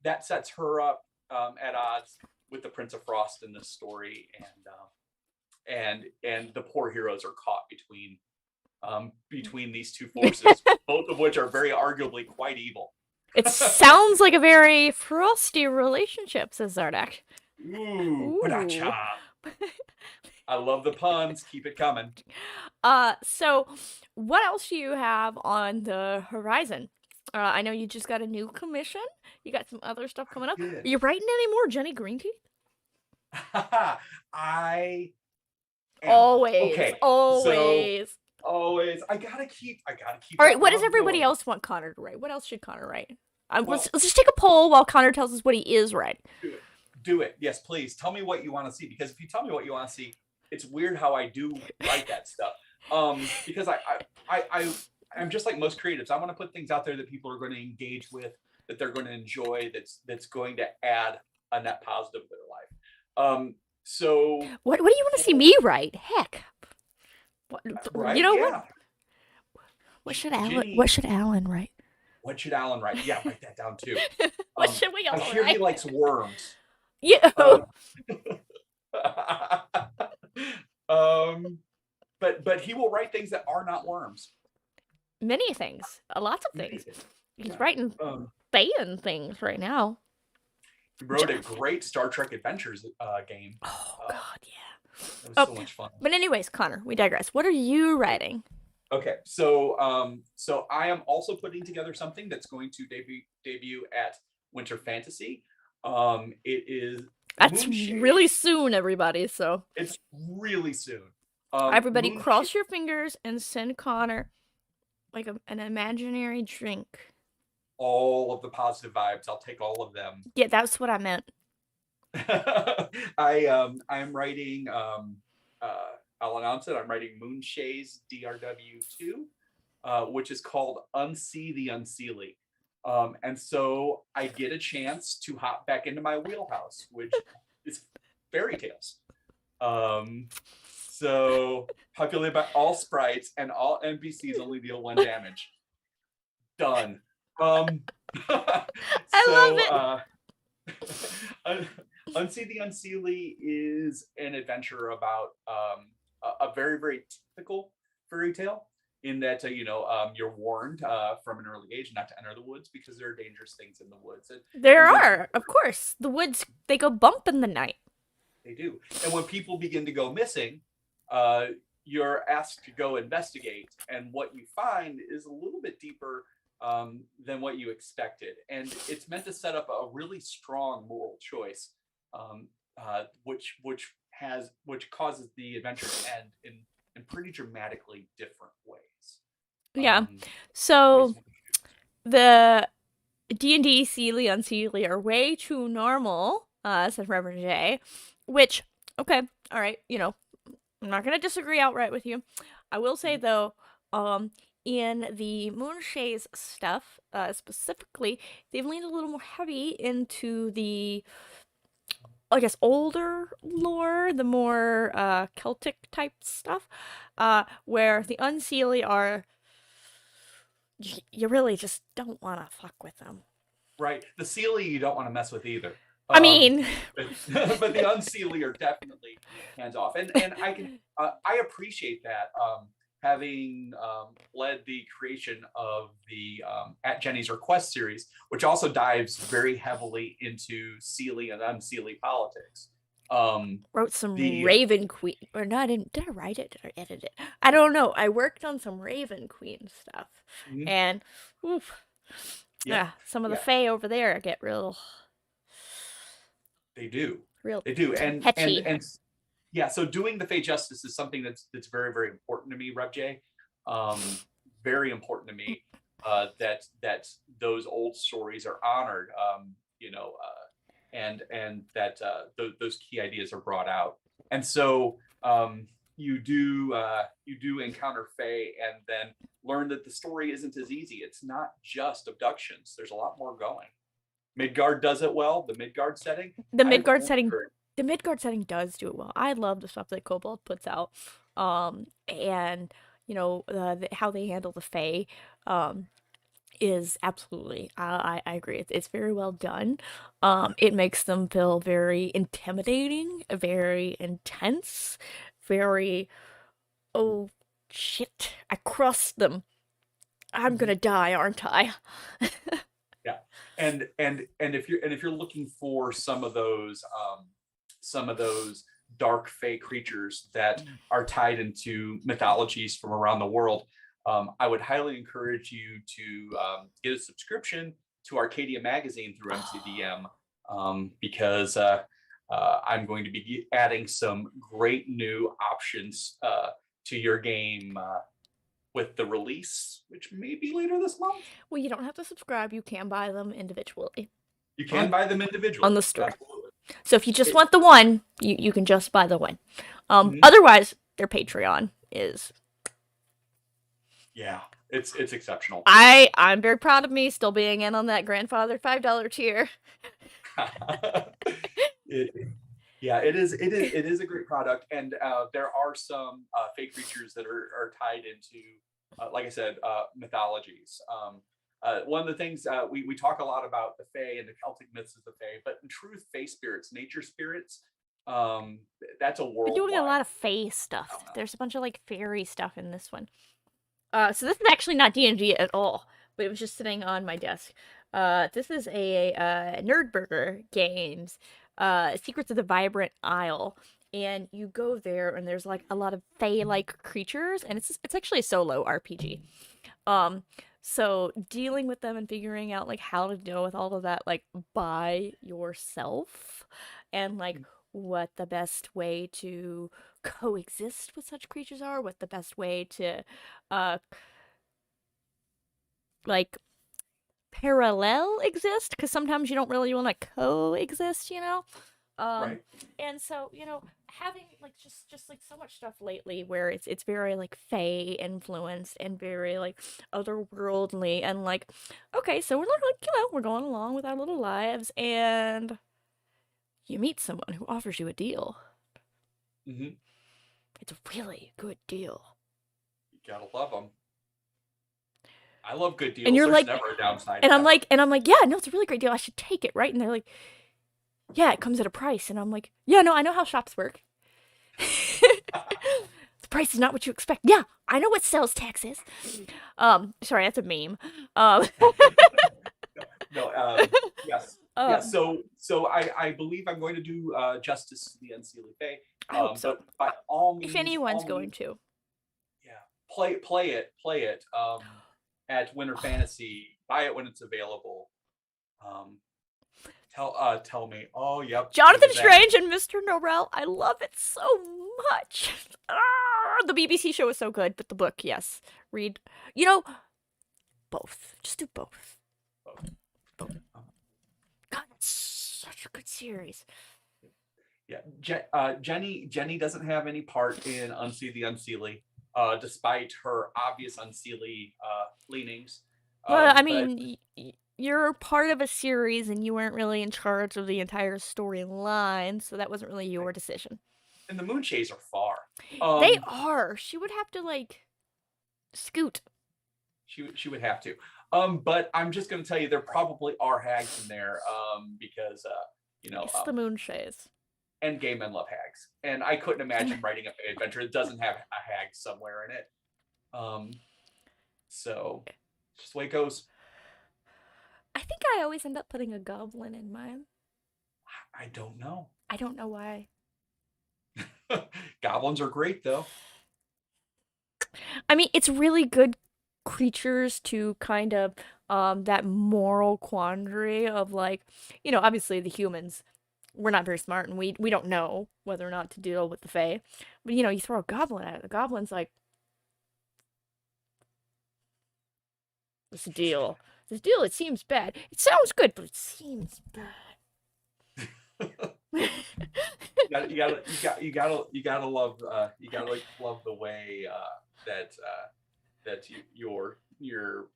Speaker 2: that sets her up at odds with the Prince of Frost in this story, and the poor heroes are caught between these two forces, both of which are very arguably quite evil.
Speaker 1: It sounds like a very frosty relationship, says Zardak.
Speaker 2: Ooh,
Speaker 1: Ooh.
Speaker 2: ba-da-cha. I love the puns. Keep it coming.
Speaker 1: So what else do you have on the horizon? I know you just got a new commission. You got some other stuff coming up. Are
Speaker 2: Good.
Speaker 1: you writing any more Jenny Greenteeth?
Speaker 2: I am.
Speaker 1: Always,
Speaker 2: Okay. So
Speaker 1: always.
Speaker 2: always, I gotta keep
Speaker 1: All right,
Speaker 2: that
Speaker 1: what does
Speaker 2: love
Speaker 1: everybody
Speaker 2: going.
Speaker 1: else want Connor to write? What else should Connor write? Let's,
Speaker 2: Well,
Speaker 1: let's just take a poll while Connor tells us what he is writing.
Speaker 2: do it. Do it. Yes, please. Tell me what you want to see. Because if you tell me what you want to see, it's weird how I do write that stuff. Because I'm just like most creatives. I want to put things out there that people are going to engage with, that they're going to enjoy, that's going to add a net positive to their life. So
Speaker 1: What do you want to see me write? Heck. What, you
Speaker 2: right,
Speaker 1: know what?
Speaker 2: yeah.
Speaker 1: What should Alan
Speaker 2: Ginny,
Speaker 1: what should Alan write?
Speaker 2: what should Alan write? Yeah, write that down too.
Speaker 1: What should we
Speaker 2: I
Speaker 1: all
Speaker 2: hear he
Speaker 1: write?
Speaker 2: likes worms.
Speaker 1: Yeah.
Speaker 2: Um, but he will write things that are not worms.
Speaker 1: Many things. Lots of
Speaker 2: Many
Speaker 1: things.
Speaker 2: things.
Speaker 1: He's
Speaker 2: Yeah.
Speaker 1: writing fan things right now.
Speaker 2: He wrote a great Star Trek Adventures game.
Speaker 1: Oh God, yeah.
Speaker 2: It was so much fun.
Speaker 1: But anyways, Connor, we digress. What are you writing?
Speaker 2: Okay, so I am also putting together something that's going to debut at Winter Fantasy. It is
Speaker 1: That's
Speaker 2: Moonshade.
Speaker 1: really soon, everybody. So
Speaker 2: It's really soon.
Speaker 1: everybody,
Speaker 2: Moonshade,
Speaker 1: cross your fingers and send Connor like an imaginary drink.
Speaker 2: all of the positive vibes. I'll take all of them.
Speaker 1: Yeah, that's what I meant.
Speaker 2: I'm writing I'll announce it. I'm writing Moonshade's DRW2, which is called Unsee the Unseelie. And so I get a chance to hop back into my wheelhouse, which is fairy tales. So populated by all sprites and all NPCs only deal 1 damage. Done.
Speaker 1: I love
Speaker 2: it. Unsee the Unseelie is an adventure about a very, very typical fairy tale, in that you're warned from an early age not to enter the woods because there are dangerous things in the woods.
Speaker 1: There are, of course. The woods, they go bump in the night.
Speaker 2: They do. And when people begin to go missing, you're asked to go investigate, and what you find is a little bit deeper than what you expected. And it's meant to set up a really strong moral choice, which causes the adventure to end in pretty dramatically different ways.
Speaker 1: Yeah. So the D&D Seelie Unseelie are way too normal, said Reverend J. Which, okay, all right, I'm not gonna disagree outright with you. I will say though, in the Moonshade's stuff, specifically, they've leaned a little more heavy into the, I guess, older lore, the more Celtic type stuff, where the Unseelie are, you really just don't want to fuck with them.
Speaker 2: Right. The Seelie you don't want to mess with either.
Speaker 1: I mean,
Speaker 2: but the Unseelie are definitely hands off, and I appreciate that. Having led the creation of the At Jenny's Request series, which also dives very heavily into Seelie and Unseelie politics.
Speaker 1: Wrote some Raven Queen, or no, did I write it or edit it? I don't know. I worked on some Raven Queen stuff, and oof, some of the Fae over there get real.
Speaker 2: They do.
Speaker 1: Real.
Speaker 2: They do, and
Speaker 1: touchy.
Speaker 2: and yeah. So doing the Fae justice is something that's very, very important to me, Rev J. Very important to me. That those old stories are honored. And that those key ideas are brought out. And so you do encounter Fae, and then learn that the story isn't as easy. It's not just abductions. There's a lot more going. Midgard does it well. The Midgard setting.
Speaker 1: The Midgard setting does do it well. I love the stuff that Kobold puts out. And how they handle the Fae, um, is absolutely. I agree. It's very well done. It makes them feel very intimidating, very intense, very oh shit, I crossed them. I'm
Speaker 2: Mhm.
Speaker 1: gonna die, aren't I?
Speaker 2: Yeah, and if you're looking for some of those dark fey creatures that are tied into mythologies from around the world, I would highly encourage you to get a subscription to Arcadia Magazine through MCDM, because I'm going to be adding some great new options to your game with the release, which may be later this month.
Speaker 1: Well, you don't have to subscribe. You can buy them individually
Speaker 2: You can
Speaker 1: on
Speaker 2: buy them
Speaker 1: on
Speaker 2: individually.
Speaker 1: the store.
Speaker 2: Absolutely.
Speaker 1: So if you just
Speaker 2: It,
Speaker 1: want the one, you can just buy the one.
Speaker 2: mhm.
Speaker 1: Otherwise, their Patreon is.
Speaker 2: Yeah, it's exceptional.
Speaker 1: I'm very proud of me still being in on that grandfather $5 tier.
Speaker 2: it, yeah, it is a great product, and there are some fake creatures that are tied into, like I said, mythologies. One of the things we talk a lot about the Fae and the Celtic myths of the Fae, but in truth, Fae spirits, nature spirits, um, that's a
Speaker 1: They're doing a
Speaker 2: worldwide
Speaker 1: lot of fae stuff.
Speaker 2: phenomenon.
Speaker 1: There's a bunch of like fairy stuff in this one. So this is actually not D&D at all, but it was just sitting on my desk. This is a Nerdburger Games, Secrets of the Vibrant Isle, and you go there and there's like a lot of fae-like creatures, and it's actually a solo RPG. Um, so dealing with them and figuring out like how to deal with all of that like by yourself, and like what the best way to coexist with such creatures are, what the best way to uh like parallel exist, because sometimes you don't really want to coexist, you know. um
Speaker 2: Right.
Speaker 1: and so having like just like so much stuff lately where it's very like fae influenced and very like otherworldly, and like okay, so we're like we're going along with our little lives, and you meet someone who offers you a deal.
Speaker 2: Hmm.
Speaker 1: It's a really good deal.
Speaker 2: You gotta love them. I love good
Speaker 1: And
Speaker 2: deals.
Speaker 1: you're
Speaker 2: There's
Speaker 1: like,
Speaker 2: never a downside
Speaker 1: and I'm
Speaker 2: ever.
Speaker 1: like, and I'm like, yeah, no, it's a really great deal. I should take it, right? And they're like, yeah, it comes at a price. And I'm like, yeah, no, I know how shops work. The price is not what you expect. Yeah, I know what sales tax is. Sorry, that's a meme. Um,
Speaker 2: No, yes, yes.
Speaker 1: um,
Speaker 2: So I believe I'm going to do justice to the Unseelie Fae.
Speaker 1: I hope so.
Speaker 2: But by
Speaker 1: If anyone's
Speaker 2: all
Speaker 1: going
Speaker 2: means,
Speaker 1: to.
Speaker 2: yeah, play it at Winter Fantasy. Buy it when it's available. Um, tell me. Oh, yep, it
Speaker 1: Jonathan
Speaker 2: is that.
Speaker 1: Strange and Mr. Norrell, I love it so much. The BBC show is so good, but the book, yes. Read, you know, both. Just do both. Both.
Speaker 2: Um,
Speaker 1: God, it's such a good series.
Speaker 2: yeah, Jenny doesn't have any part in Unsee the Unseelie, despite her obvious Unseelie leanings.
Speaker 1: Well, I
Speaker 2: But
Speaker 1: mean, you're part of a series and you weren't really in charge of the entire storyline, so that wasn't really your decision.
Speaker 2: and the Moonshades are far.
Speaker 1: They
Speaker 2: Um,
Speaker 1: are. She would have to, like, scoot.
Speaker 2: she would have to. But I'm just going to tell you, there probably are hags in there, because you know,
Speaker 1: It's the Moonshays.
Speaker 2: and gay men love hags, and I couldn't
Speaker 1: And
Speaker 2: imagine writing a Fae adventure that doesn't have a hag somewhere in it. Um, so just the way it goes.
Speaker 1: I think I always end up putting a goblin in mine.
Speaker 2: I don't know.
Speaker 1: I don't know why.
Speaker 2: Goblins are great though.
Speaker 1: I mean, it's really good creatures to kind of that moral quandary of like, obviously the humans, we're not very smart and we don't know whether or not to deal with the Fae. But you throw a goblin at it. The goblin's like, "What's the deal? This deal, it seems bad. It sounds good, but it seems bad."
Speaker 2: You gotta love the way that your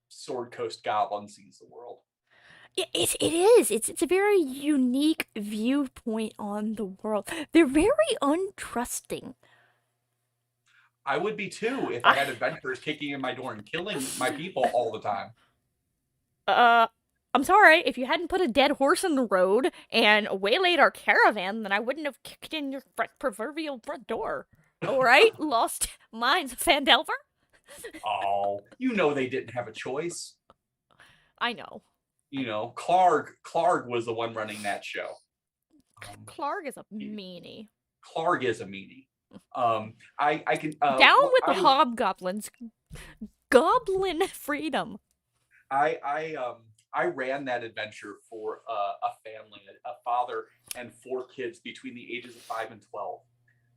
Speaker 2: Sword Coast goblin sees the world.
Speaker 1: It is. It's a very unique viewpoint on the world. They're very untrusting.
Speaker 2: I would be too if I
Speaker 1: I,
Speaker 2: had adventurers kicking in my door and killing my people all the time.
Speaker 1: uh, I'm sorry, if you hadn't put a dead horse in the road and waylaid our caravan, then I wouldn't have kicked in your proverbial front door. Alright, lost minds of Fandelver?
Speaker 2: Oh, they didn't have a choice.
Speaker 1: I know.
Speaker 2: Clark was the one running that show.
Speaker 1: Clark is a meanie.
Speaker 2: Clark is a meanie. I can
Speaker 1: Down with the
Speaker 2: I was
Speaker 1: hobgoblins. Goblin freedom.
Speaker 2: I ran that adventure for a family, a father and 4 kids between the ages of 5 and 12.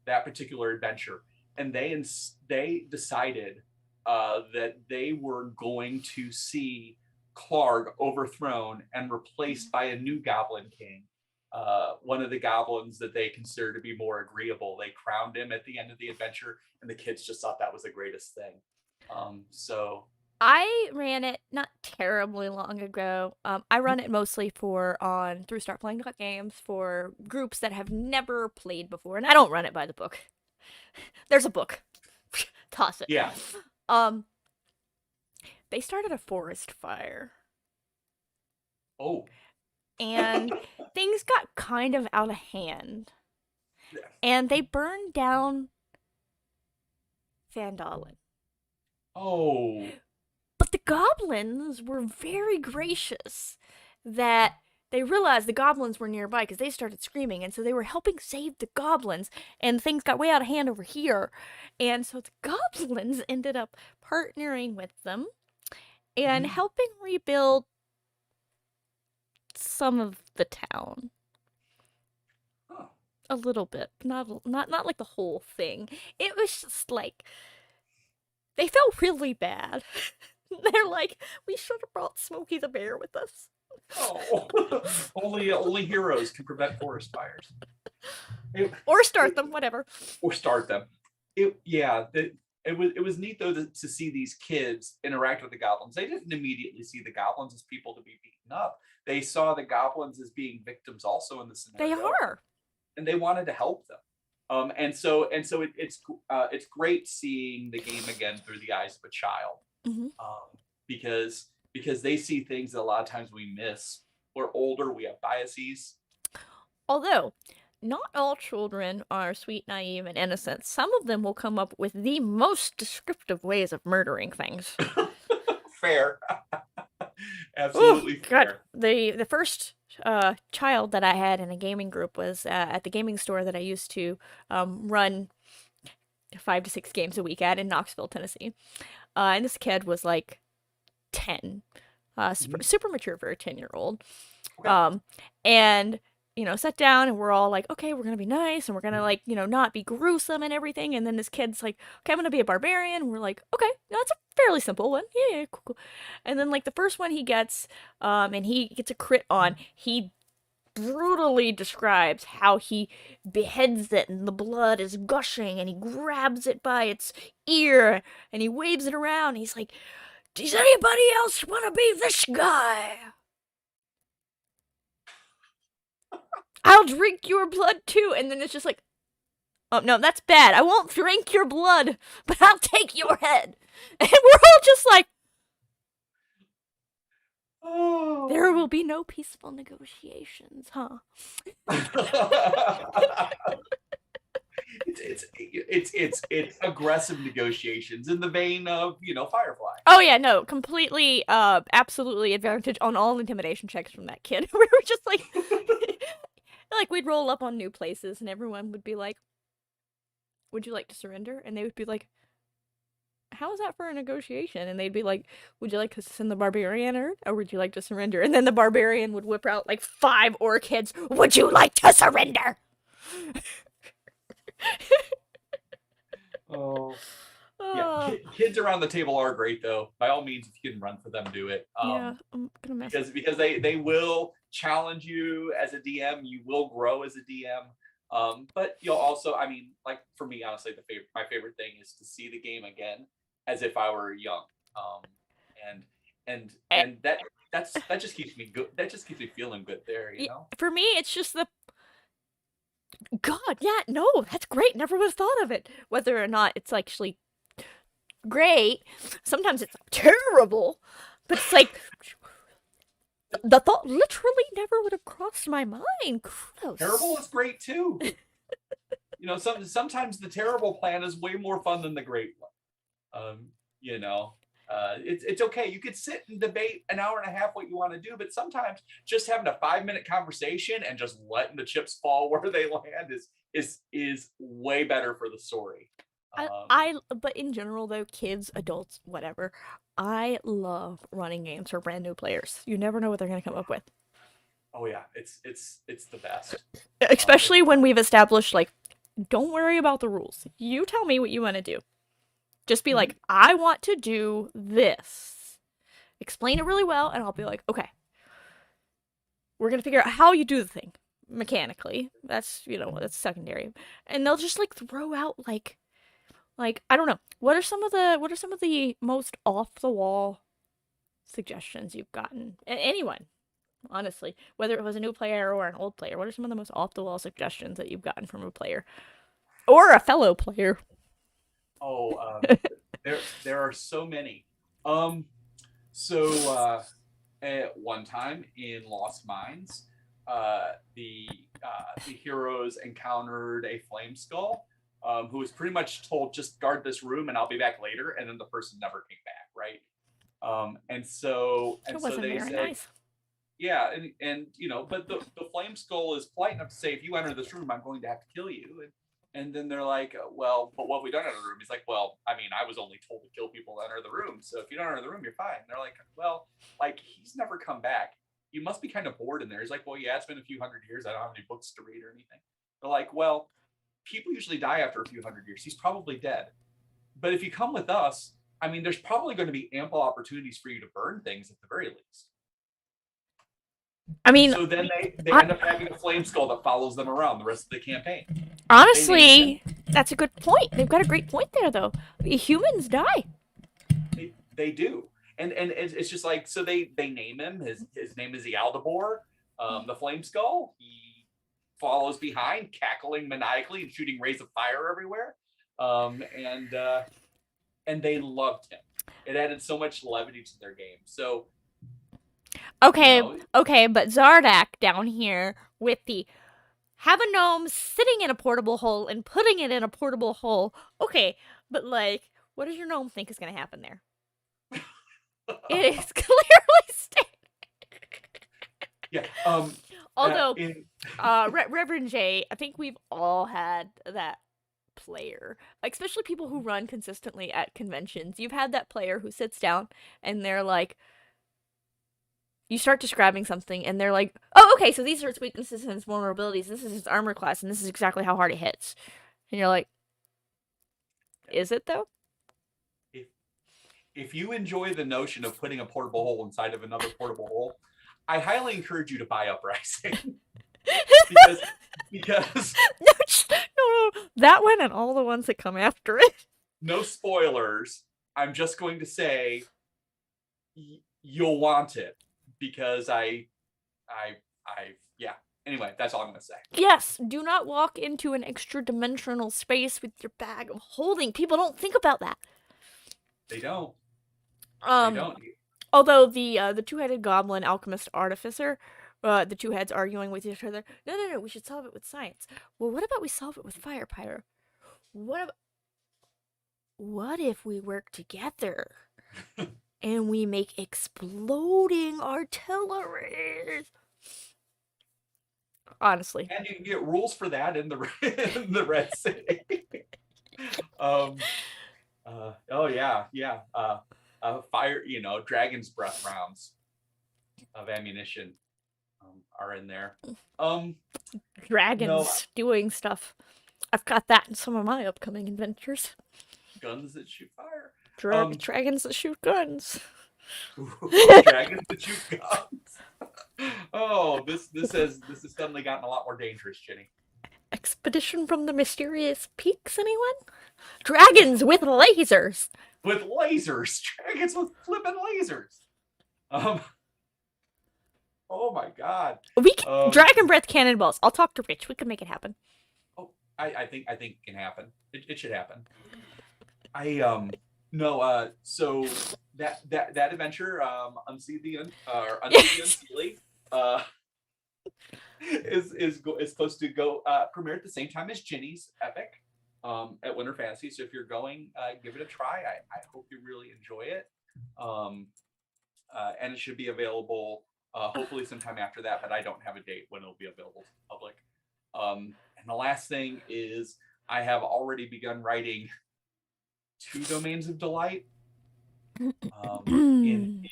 Speaker 2: That particular adventure, and they decided that they were going to see Clark overthrown and replaced by a new Goblin King. One of the goblins that they consider to be more agreeable. They crowned him at the end of the adventure, and the kids just thought that was the greatest thing. So
Speaker 1: I ran it not terribly long ago. I run it mostly through Start Playing Games for groups that have never played before, and I don't run it by the book. There's a book. Toss it.
Speaker 2: yeah.
Speaker 1: Um, they started a forest fire.
Speaker 2: Oh.
Speaker 1: And things got kind of out of hand. And they burned down Phandalin.
Speaker 2: Oh.
Speaker 1: But the goblins were very gracious that they realized the goblins were nearby because they started screaming, and so they were helping save the goblins, and things got way out of hand over here. And so the goblins ended up partnering with them and helping rebuild some of the town.
Speaker 2: Huh.
Speaker 1: A little bit, not like the whole thing. It was just like they felt really bad. They're like, we should have brought Smokey the Bear with us.
Speaker 2: Oh, only heroes can prevent forest fires.
Speaker 1: Or start them, whatever.
Speaker 2: Or start them. It was neat though to see these kids interact with the goblins. They didn't immediately see the goblins as people to be beaten up. They saw the goblins as being victims also in the scenario.
Speaker 1: They are,
Speaker 2: and they wanted to help them. It's great seeing the game again through the eyes of a child, because they see things that a lot of times we miss. We're older, we have biases.
Speaker 1: Although, not all children are sweet, naive, and innocent. Some of them will come up with the most descriptive ways of murdering things.
Speaker 2: Fair. Absolutely fair.
Speaker 1: God, the first child that I had in a gaming group was at the gaming store that I used to run 5 to 6 games a week at in Knoxville, Tennessee. And this kid was like 10, super mature for a 10-year-old. Okay. And sat down and we're all like, okay, we're gonna be nice and we're gonna like, not be gruesome and everything. And then this kid's like, okay, I'm gonna be a barbarian. And we're like, okay, that's a fairly simple one. Yeah, cool. And then like the first one he gets, and he gets a crit on, he brutally describes how he beheads it and the blood is gushing and he grabs it by its ear and he waves it around. He's like, does anybody else want to be this guy? I'll drink your blood too. And then it's just like, oh no, that's bad. I won't drink your blood, but I'll take your head. And we're all just like, oh. There will be no peaceful negotiations, huh?
Speaker 2: It's aggressive negotiations in the vein of Firefly.
Speaker 1: Oh yeah, no, completely, absolutely advantage on all intimidation checks from that kid. We were just like, like we'd roll up on new places and everyone would be like, would you like to surrender? And they would be like, how is that for a negotiation? And they'd be like, would you like to send the barbarian or would you like to surrender? And then the barbarian would whip out like 5 orc heads. Would you like to surrender?
Speaker 2: Oh. Yeah, kids around the table are great though. By all means, if you can run for them, do it.
Speaker 1: Yeah, I'm gonna mess
Speaker 2: because they will challenge you as a DM. You will grow as a DM. But you'll also, I mean, like for me, honestly, my favorite thing is to see the game again as if I were young. And that just keeps me good. That just keeps me feeling good there.
Speaker 1: For me, it's just God, yeah, no, that's great. Never would have thought of it. Whether or not it's actually great, sometimes it's terrible, but it's like the thought literally never would have crossed my mind.
Speaker 2: Terrible
Speaker 1: Gross.
Speaker 2: is great too. Sometimes the terrible plan is way more fun than the great one. You know, it's okay. You could sit and debate an hour and a half what you want to do, but sometimes just having a 5 minute conversation and just letting the chips fall where they land is way better for the story.
Speaker 1: But in general though, kids, adults, whatever, I love running games for brand new players. You never know what they're gonna come up with.
Speaker 2: Oh yeah, it's the best.
Speaker 1: Especially when we've established, like, don't worry about the rules. You tell me what you want to do. Just be like, I want to do this. Explain it really well, and I'll be like, okay. We're gonna figure out how you do the thing mechanically. That's that's secondary. And they'll just like throw out like I don't know. What are some of the most off the wall suggestions you've gotten? Anyone, honestly, whether it was a new player or an old player, what are some of the most off the wall suggestions that you've gotten from a player or a fellow player?
Speaker 2: Oh, there are so many. So at one time in Lost Mines, the heroes encountered a flame skull, who was pretty much told, just guard this room and I'll be back later, and then the person never came back, right? And so they said,
Speaker 1: nice.
Speaker 2: yeah, and but the flame skull is polite enough to say, if you enter this room, I'm going to have to kill you. And then they're like, well, but what have we done in the room? He's like, well, I mean, I was only told to kill people to enter the room. So if you don't enter the room, you're fine. And they're like, well, like, he's never come back. You must be kind of bored in there. He's like, well, yeah, it's been a few hundred years. I don't have any books to read or anything. They're like, well, people usually die after a few hundred years. He's probably dead. But if you come with us, I mean, there's probably going to be ample opportunities for you to burn things at the very least.
Speaker 1: I mean,
Speaker 2: so then they end up having a flame skull that follows them around the rest of the campaign.
Speaker 1: Honestly, that's a good point. They've got a great point there, though. Humans die.
Speaker 2: They do, and it's just like, so they name him. His name is the Aldabor, the flame skull. He follows behind, cackling maniacally and shooting rays of fire everywhere. And they loved him. It added so much levity to their game. So.
Speaker 1: Okay, but Zardak down here with the have a gnome sitting in a portable hole and putting it in a portable hole. Okay, but like, what does your gnome think is going to happen there? It is clearly stated.
Speaker 2: Yeah.
Speaker 1: Although, Reverend J, I think we've all had that player, especially people who run consistently at conventions. You've had that player who sits down and they're like, you start describing something and they're like, oh, okay, so these are its weaknesses and its vulnerabilities. This is its armor class, and this is exactly how hard it hits. And you're like, is it though?
Speaker 2: If you enjoy the notion of putting a portable hole inside of another portable hole, I highly encourage you to buy Uprising. because
Speaker 1: no, that one and all the ones that come after it.
Speaker 2: No spoilers. I'm just going to say you'll want it. Because yeah. Anyway, that's all I'm going to say.
Speaker 1: Yes, do not walk into an extra dimensional space with your bag of holding. People don't think about that.
Speaker 2: They don't.
Speaker 1: Although the two-headed goblin alchemist artificer, the two heads arguing with each other. No, we should solve it with science. Well, what about we solve it with fire pyro? What if we work together? And we make exploding artillery. Honestly.
Speaker 2: And you can get rules for that in the Red City. Oh yeah. Fire, dragon's breath rounds of ammunition are in there.
Speaker 1: Dragons doing stuff. I've got that in some of my upcoming adventures.
Speaker 2: Guns that shoot fire.
Speaker 1: Dragons that shoot guns.
Speaker 2: Dragons that shoot guns. Oh, this has suddenly gotten a lot more dangerous, Jenny.
Speaker 1: Expedition from the Mysterious Peaks, anyone? Dragons with lasers.
Speaker 2: With lasers. Dragons with flippin' lasers. Oh my god.
Speaker 1: We can dragon breath cannonballs. I'll talk to Rich. We can make it happen.
Speaker 2: I think it can happen. It should happen. I no so that adventure, Unsee the
Speaker 1: Yes.
Speaker 2: Unseelie, uh is supposed to go premiere at the same time as Ginny's Epic at Winter Fantasy. So if you're going, give it a try. I hope you really enjoy it. Um, and it should be available hopefully sometime after that, but I don't have a date when it'll be available to the public. And the last thing is I have already begun writing 2 Domains of Delight in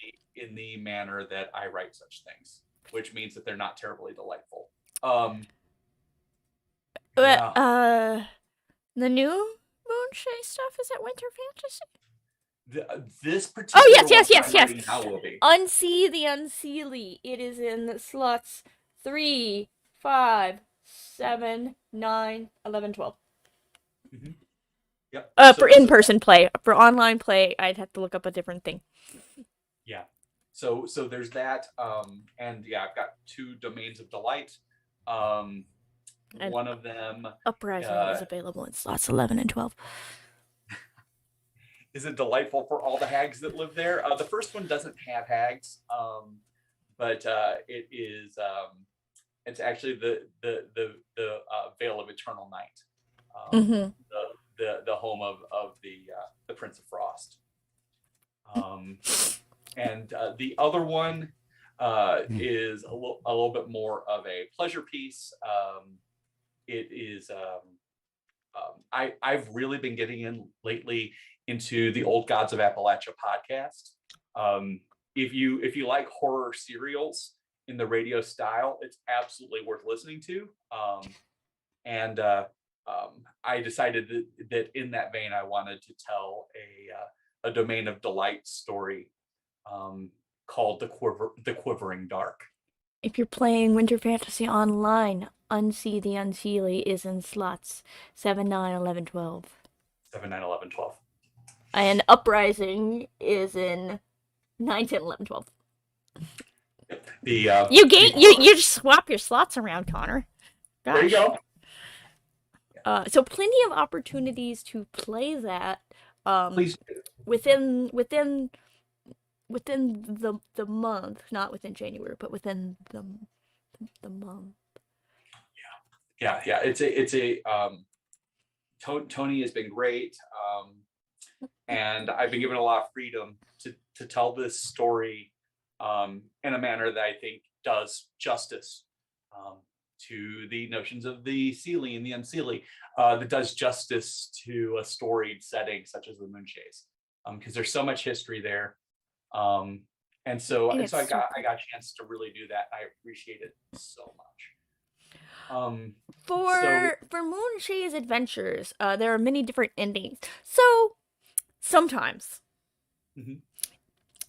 Speaker 2: the manner that I write such things, which means that they're not terribly delightful.
Speaker 1: But
Speaker 2: Yeah.
Speaker 1: the new Moonshade stuff is at Winter Fantasy.
Speaker 2: This
Speaker 1: Oh
Speaker 2: particular
Speaker 1: yes,
Speaker 2: one
Speaker 1: yes,
Speaker 2: that
Speaker 1: yes,
Speaker 2: I'm
Speaker 1: yes.
Speaker 2: writing now will be.
Speaker 1: Unsee the Unseelie. It is in slots 3, 5, 7, 9, 11, 12.
Speaker 2: Mm-hmm. Yep.
Speaker 1: For in-person play. For online play, I'd have to look up a different thing.
Speaker 2: Yeah. So there's that. And yeah, I've got 2 Domains of Delight.
Speaker 1: And
Speaker 2: one of them
Speaker 1: Uprising is available in slots 11 and 12.
Speaker 2: is it delightful for all the hags that live there? The first one doesn't have hags, but it is. It's actually the Vale of Eternal Night,
Speaker 1: Mm-hmm.
Speaker 2: the home of the Prince of Frost. And the other one is a little bit more of a pleasure piece. It is. I've really been getting in lately into the Old Gods of Appalachia podcast. If you like horror serials in the radio style, it's absolutely worth listening to. And I decided that in that vein, I wanted to tell a Domain of Delight story called the Quivering Dark.
Speaker 1: If you're playing Winter Fantasy Online, Unsee the Unseelie is in slots 7, 9, 11, 12.
Speaker 2: 7, 9, 11, 12.
Speaker 1: And Uprising is in 9, 10, 11, 12. You just swap your slots around, Connor.
Speaker 2: Gosh. There you
Speaker 1: go. So plenty of opportunities to play that.
Speaker 2: Please.
Speaker 1: Within the month, not within January, but within the month.
Speaker 2: Yeah. It's a Tony has been great, and I've been given a lot of freedom to tell this story in a manner that I think does justice to the notions of the Seelie and the Unseelie, that does justice to a storied setting such as the Moonshades, because there's so much history there, and so I got a chance to really do that. I appreciate it so much.
Speaker 1: For Moonshades Adventures, there are many different endings. So sometimes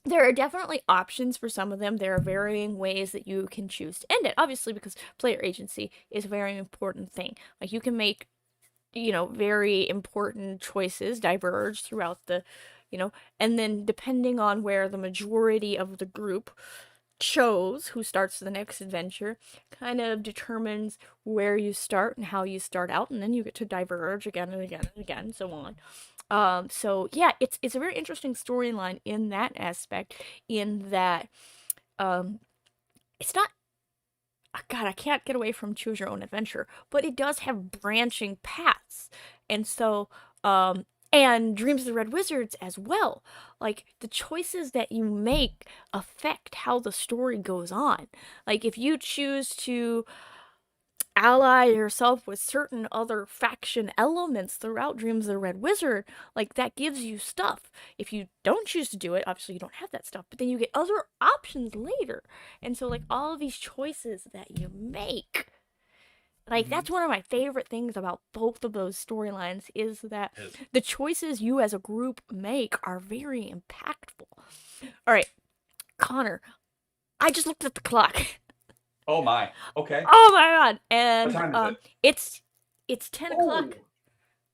Speaker 1: there are definitely options for some of them. There are varying ways that you can choose to end it. Obviously, because player agency is a very important thing. Like you can make, very important choices diverge throughout the, and then depending on where the majority of the group chose who starts the next adventure kind of determines where you start and how you start out, and then you get to diverge again and again and again, so on. So yeah, it's a very interesting storyline in that aspect, in that it's not, God, I can't get away from choose your own adventure, but it does have branching paths, and so and Dreams of the Red Wizards as well. Like, the choices that you make affect how the story goes on. Like, if you choose to ally yourself with certain other faction elements throughout Dreams of the Red Wizard, like, that gives you stuff. If you don't choose to do it, obviously you don't have that stuff, but then you get other options later. And so, like, all of these choices that you make, like, that's one of my favorite things about both of those storylines, is that the choices you as a group make are very impactful. All right, Connor, I just looked at the clock.
Speaker 2: Oh my. Okay.
Speaker 1: Oh my God. And
Speaker 2: what time is it?
Speaker 1: It's 10 o'clock.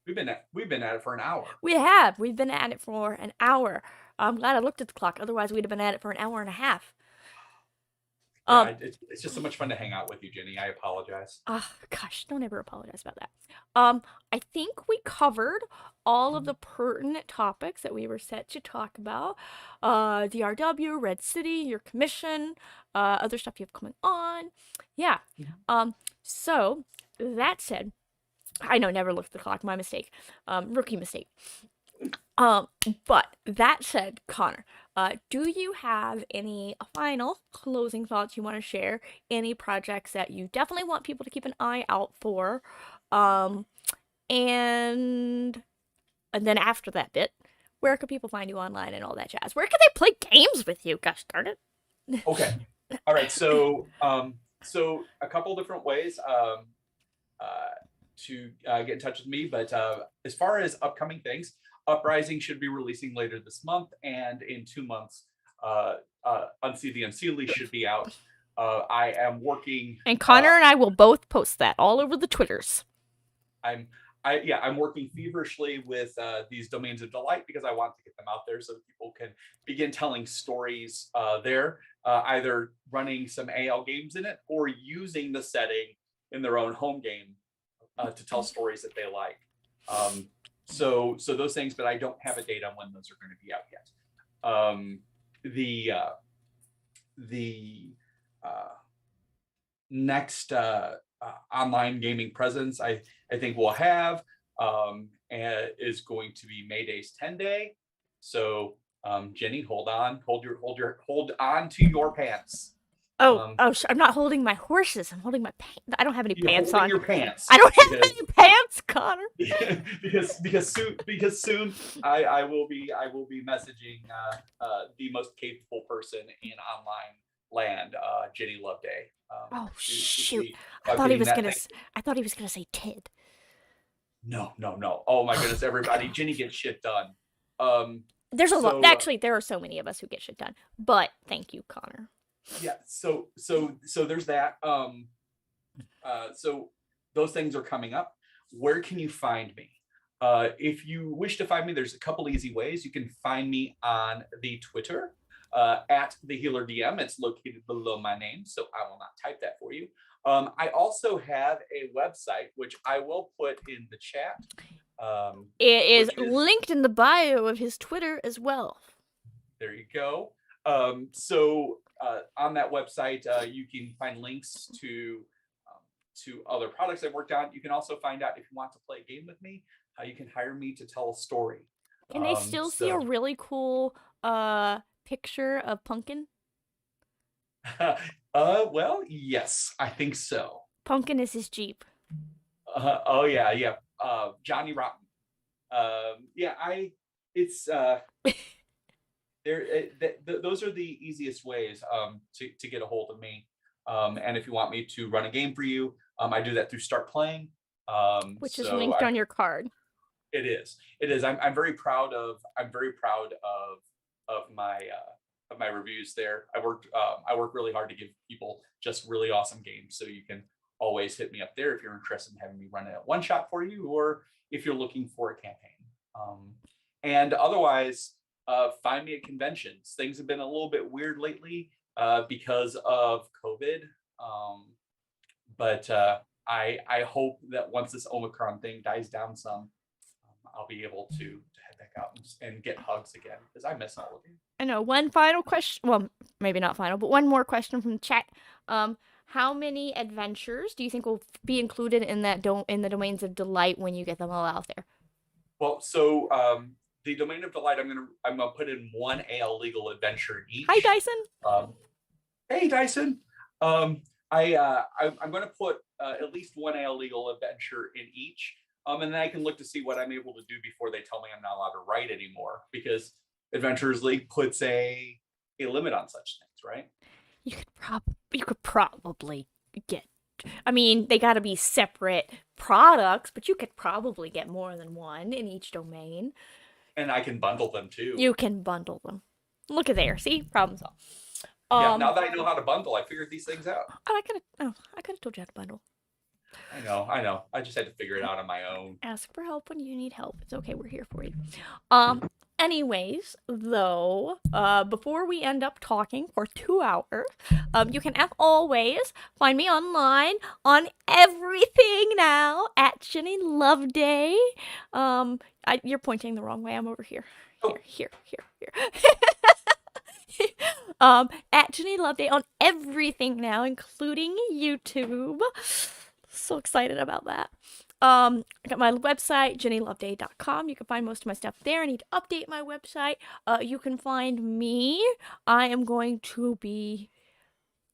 Speaker 2: We've been at it for an hour.
Speaker 1: We've been at it for an hour. I'm glad I looked at the clock. Otherwise, we'd have been at it for an hour and a half. Um,
Speaker 2: it's just so much fun to hang out with you, Jenny. I apologize.
Speaker 1: Gosh, don't ever apologize about that. I think we covered all of the pertinent topics that we were set to talk about. DRW, Red City, your commission, other stuff you have coming on. Yeah. So that said, I know, never looked at the clock. My mistake. Rookie mistake. But that said, Connor, do you have any final closing thoughts you want to share? Any projects that you definitely want people to keep an eye out for? Um, and and then after that bit, where can people find you online and all that jazz? Where can they play games with you? Gosh darn it.
Speaker 2: Okay. All right. So a couple different ways to get in touch with me. But as far as upcoming things, Uprising should be releasing later this month, and in 2 months, Unsee the Unseelie should be out. I am working.
Speaker 1: And Connor and I will both post that all over the Twitters.
Speaker 2: I'm working feverishly with these domains of delight because I want to get them out there so that people can begin telling stories there, either running some AL games in it or using the setting in their own home game to tell stories that they like. So those things, but I don't have a date on when those are going to be out yet. The next online gaming presence I think we'll have is going to be Mayday's 10 Day. So Jenny, hold on to your pants.
Speaker 1: I'm not holding my horses. I'm holding my pants. I don't have any pants on.
Speaker 2: Your pants.
Speaker 1: I don't have any pants, Connor.
Speaker 2: because soon I will be messaging the most capable person in online land, Jenny Loveday.
Speaker 1: Shoot! I thought he was gonna say Tid.
Speaker 2: No. Oh my goodness, everybody! Jenny gets shit done.
Speaker 1: There's a lot. Actually, there are so many of us who get shit done. But thank you, Connor.
Speaker 2: Yeah. So there's that. So those things are coming up. Where can you find me? If you wish to find me, there's a couple easy ways. You can find me on the Twitter at the Healer DM. It's located below my name, so I will not type that for you. I also have a website, which I will put in the chat.
Speaker 1: It is linked in the bio of his Twitter as well.
Speaker 2: There you go. So on that website, you can find links to other products I've worked on. You can also find out if you want to play a game with me, you can hire me to tell a story.
Speaker 1: Can they still see a really cool picture of Pumpkin?
Speaker 2: Well, yes, I think so.
Speaker 1: Pumpkin is his Jeep.
Speaker 2: Oh yeah. Johnny Rotten. Those are the easiest ways to get a hold of me. And if you want me to run a game for you, I do that through Start Playing,
Speaker 1: which is linked on your card.
Speaker 2: It is. I'm very proud of my reviews there. I work really hard to give people just really awesome games. So you can always hit me up there if you're interested in having me run a one shot for you, or if you're looking for a campaign. And otherwise, find me at conventions. Things have been a little bit weird lately because of COVID. But I hope that once this Omicron thing dies down some, I'll be able to head back out and get hugs again, because I miss all of you.
Speaker 1: I know. One final question. Well, maybe not final, but one more question from the chat. How many adventures do you think will be included in the Domains of Delight when you get them all out there?
Speaker 2: Well, so the Domain of Delight, I'm gonna put in one AL legal adventure each.
Speaker 1: Hi, Dyson.
Speaker 2: Hey, Dyson. I'm going to put at least one AL legal adventure in each, and then I can look to see what I'm able to do before they tell me I'm not allowed to write anymore, because Adventurers League puts a limit on such things, right?
Speaker 1: You could probably get. I mean, they got to be separate products, but you could probably get more than one in each domain.
Speaker 2: And I can bundle them too.
Speaker 1: You can bundle them. Look at there. See? Problem solved.
Speaker 2: Yeah, now that I know how to bundle, I figured these things out.
Speaker 1: I could have told you how to bundle.
Speaker 2: I know. I just had to figure it out on my own.
Speaker 1: Ask for help when you need help. It's okay. We're here for you. Anyways, though, before we end up talking for 2 hours, you can, as always, find me online on everything now at Jenny Loveday. You're pointing the wrong way. I'm over here.
Speaker 2: Oh.
Speaker 1: Here. At Jenny Loveday on everything now, including YouTube. So excited about that. I got my website, jennyloveday.com. You can find most of my stuff there. I need to update my website. You can find me. I am going to be,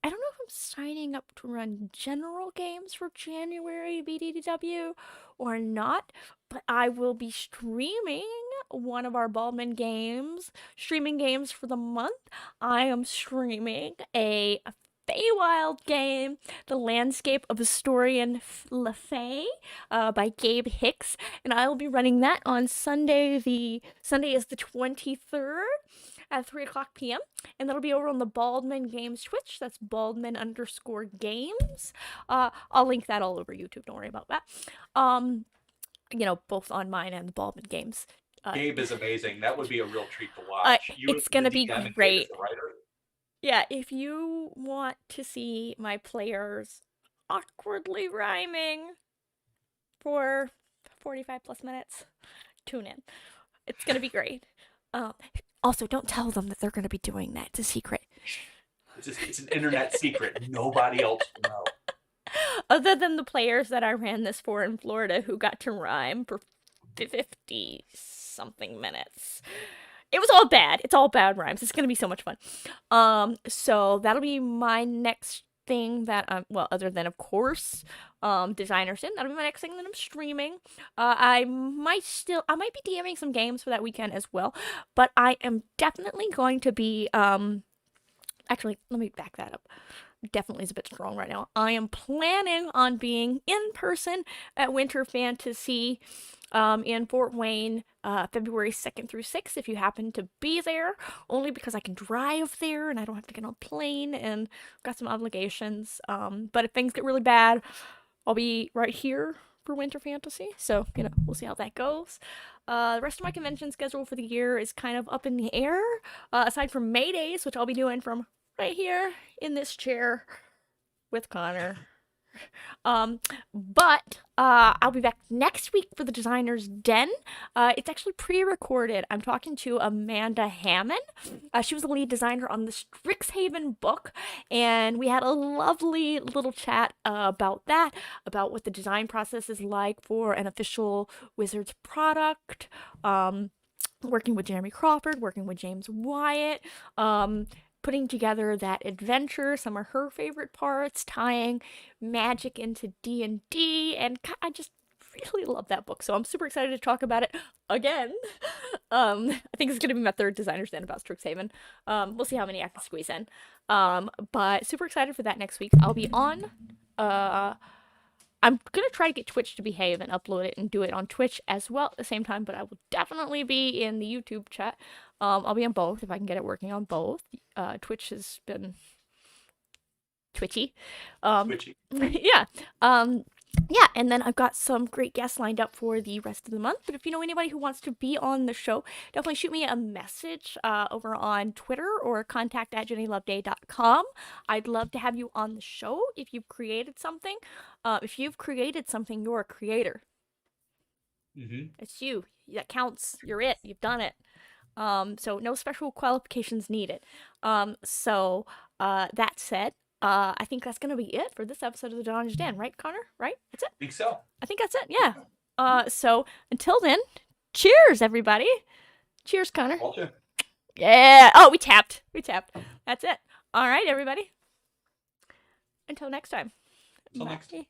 Speaker 1: I don't know if I'm signing up to run general games for January BDDW or not, but I will be streaming one of our Baldman Games streaming games for the month. I am streaming a Feywild game, The Landscape of Historian LaFay, by Gabe Hicks, and I will be running that on Sunday. Sunday is the 23rd at 3:00 p.m. and that'll be over on the Baldman Games Twitch. That's Baldman_games. I'll link that all over YouTube. Don't worry about that. Both on mine and the Baldman Games.
Speaker 2: Gabe is amazing. That would be a real treat to watch.
Speaker 1: It's gonna be great.
Speaker 2: The writer.
Speaker 1: Yeah, if you want to see my players awkwardly rhyming for 45 plus minutes, tune in. It's gonna be great. Also, don't tell them that they're gonna be doing that. It's a secret.
Speaker 2: It's an internet secret. Nobody else will know.
Speaker 1: Other than the players that I ran this for in Florida who got to rhyme for 50-something minutes. It was all bad. It's all bad rhymes. It's gonna be so much fun. So that'll be my next thing that other than of course, Designers In. That'll be my next thing that I'm streaming. I might be DMing some games for that weekend as well, but I am definitely going to be actually, let me back that up. Definitely is a bit strong right now. I am planning on being in person at Winter Fantasy in Fort Wayne, February 2nd through 6th, if you happen to be there, only because I can drive there and I don't have to get on a plane and got some obligations. But if things get really bad, I'll be right here for Winter Fantasy. So, we'll see how that goes. The rest of my convention schedule for the year is kind of up in the air, aside from May Days, which I'll be doing from right here in this chair with Connor. But I'll be back next week for the Designer's Den. It's actually pre-recorded. I'm talking to Amanda Hammond. She was the lead designer on the Strixhaven book, and we had a lovely little chat about that, about what the design process is like for an official Wizards product, working with Jeremy Crawford, working with James Wyatt, putting together that adventure, some of her favorite parts, tying magic into D&D, and I just really love that book, so I'm super excited to talk about it again. I think it's going to be my third Designer's Den about Strixhaven. We'll see how many I can squeeze in. But super excited for that next week. I'll be on. I'm going to try to get Twitch to behave and upload it and do it on Twitch as well at the same time, but I will definitely be in the YouTube chat. I'll be on both if I can get it working on both. Twitch has been twitchy. Yeah. Yeah, and then I've got some great guests lined up for the rest of the month. But if you know anybody who wants to be on the show, definitely shoot me a message over on Twitter or contact@jennyloveday.com. I'd love to have you on the show if you've created something. If you've created something, you're a creator.
Speaker 2: Mm-hmm.
Speaker 1: It's you. That counts. You're it. You've done it. So no special qualifications needed. So that said, I think that's going to be it for this episode of the Designer's Den, right, Connor? Right? That's it?
Speaker 2: I think so.
Speaker 1: I think that's it, yeah. So until then, cheers, everybody. Cheers, Connor.
Speaker 2: Culture.
Speaker 1: Yeah. Oh, we tapped. That's it. All right, everybody. Until next time.
Speaker 2: Until next time.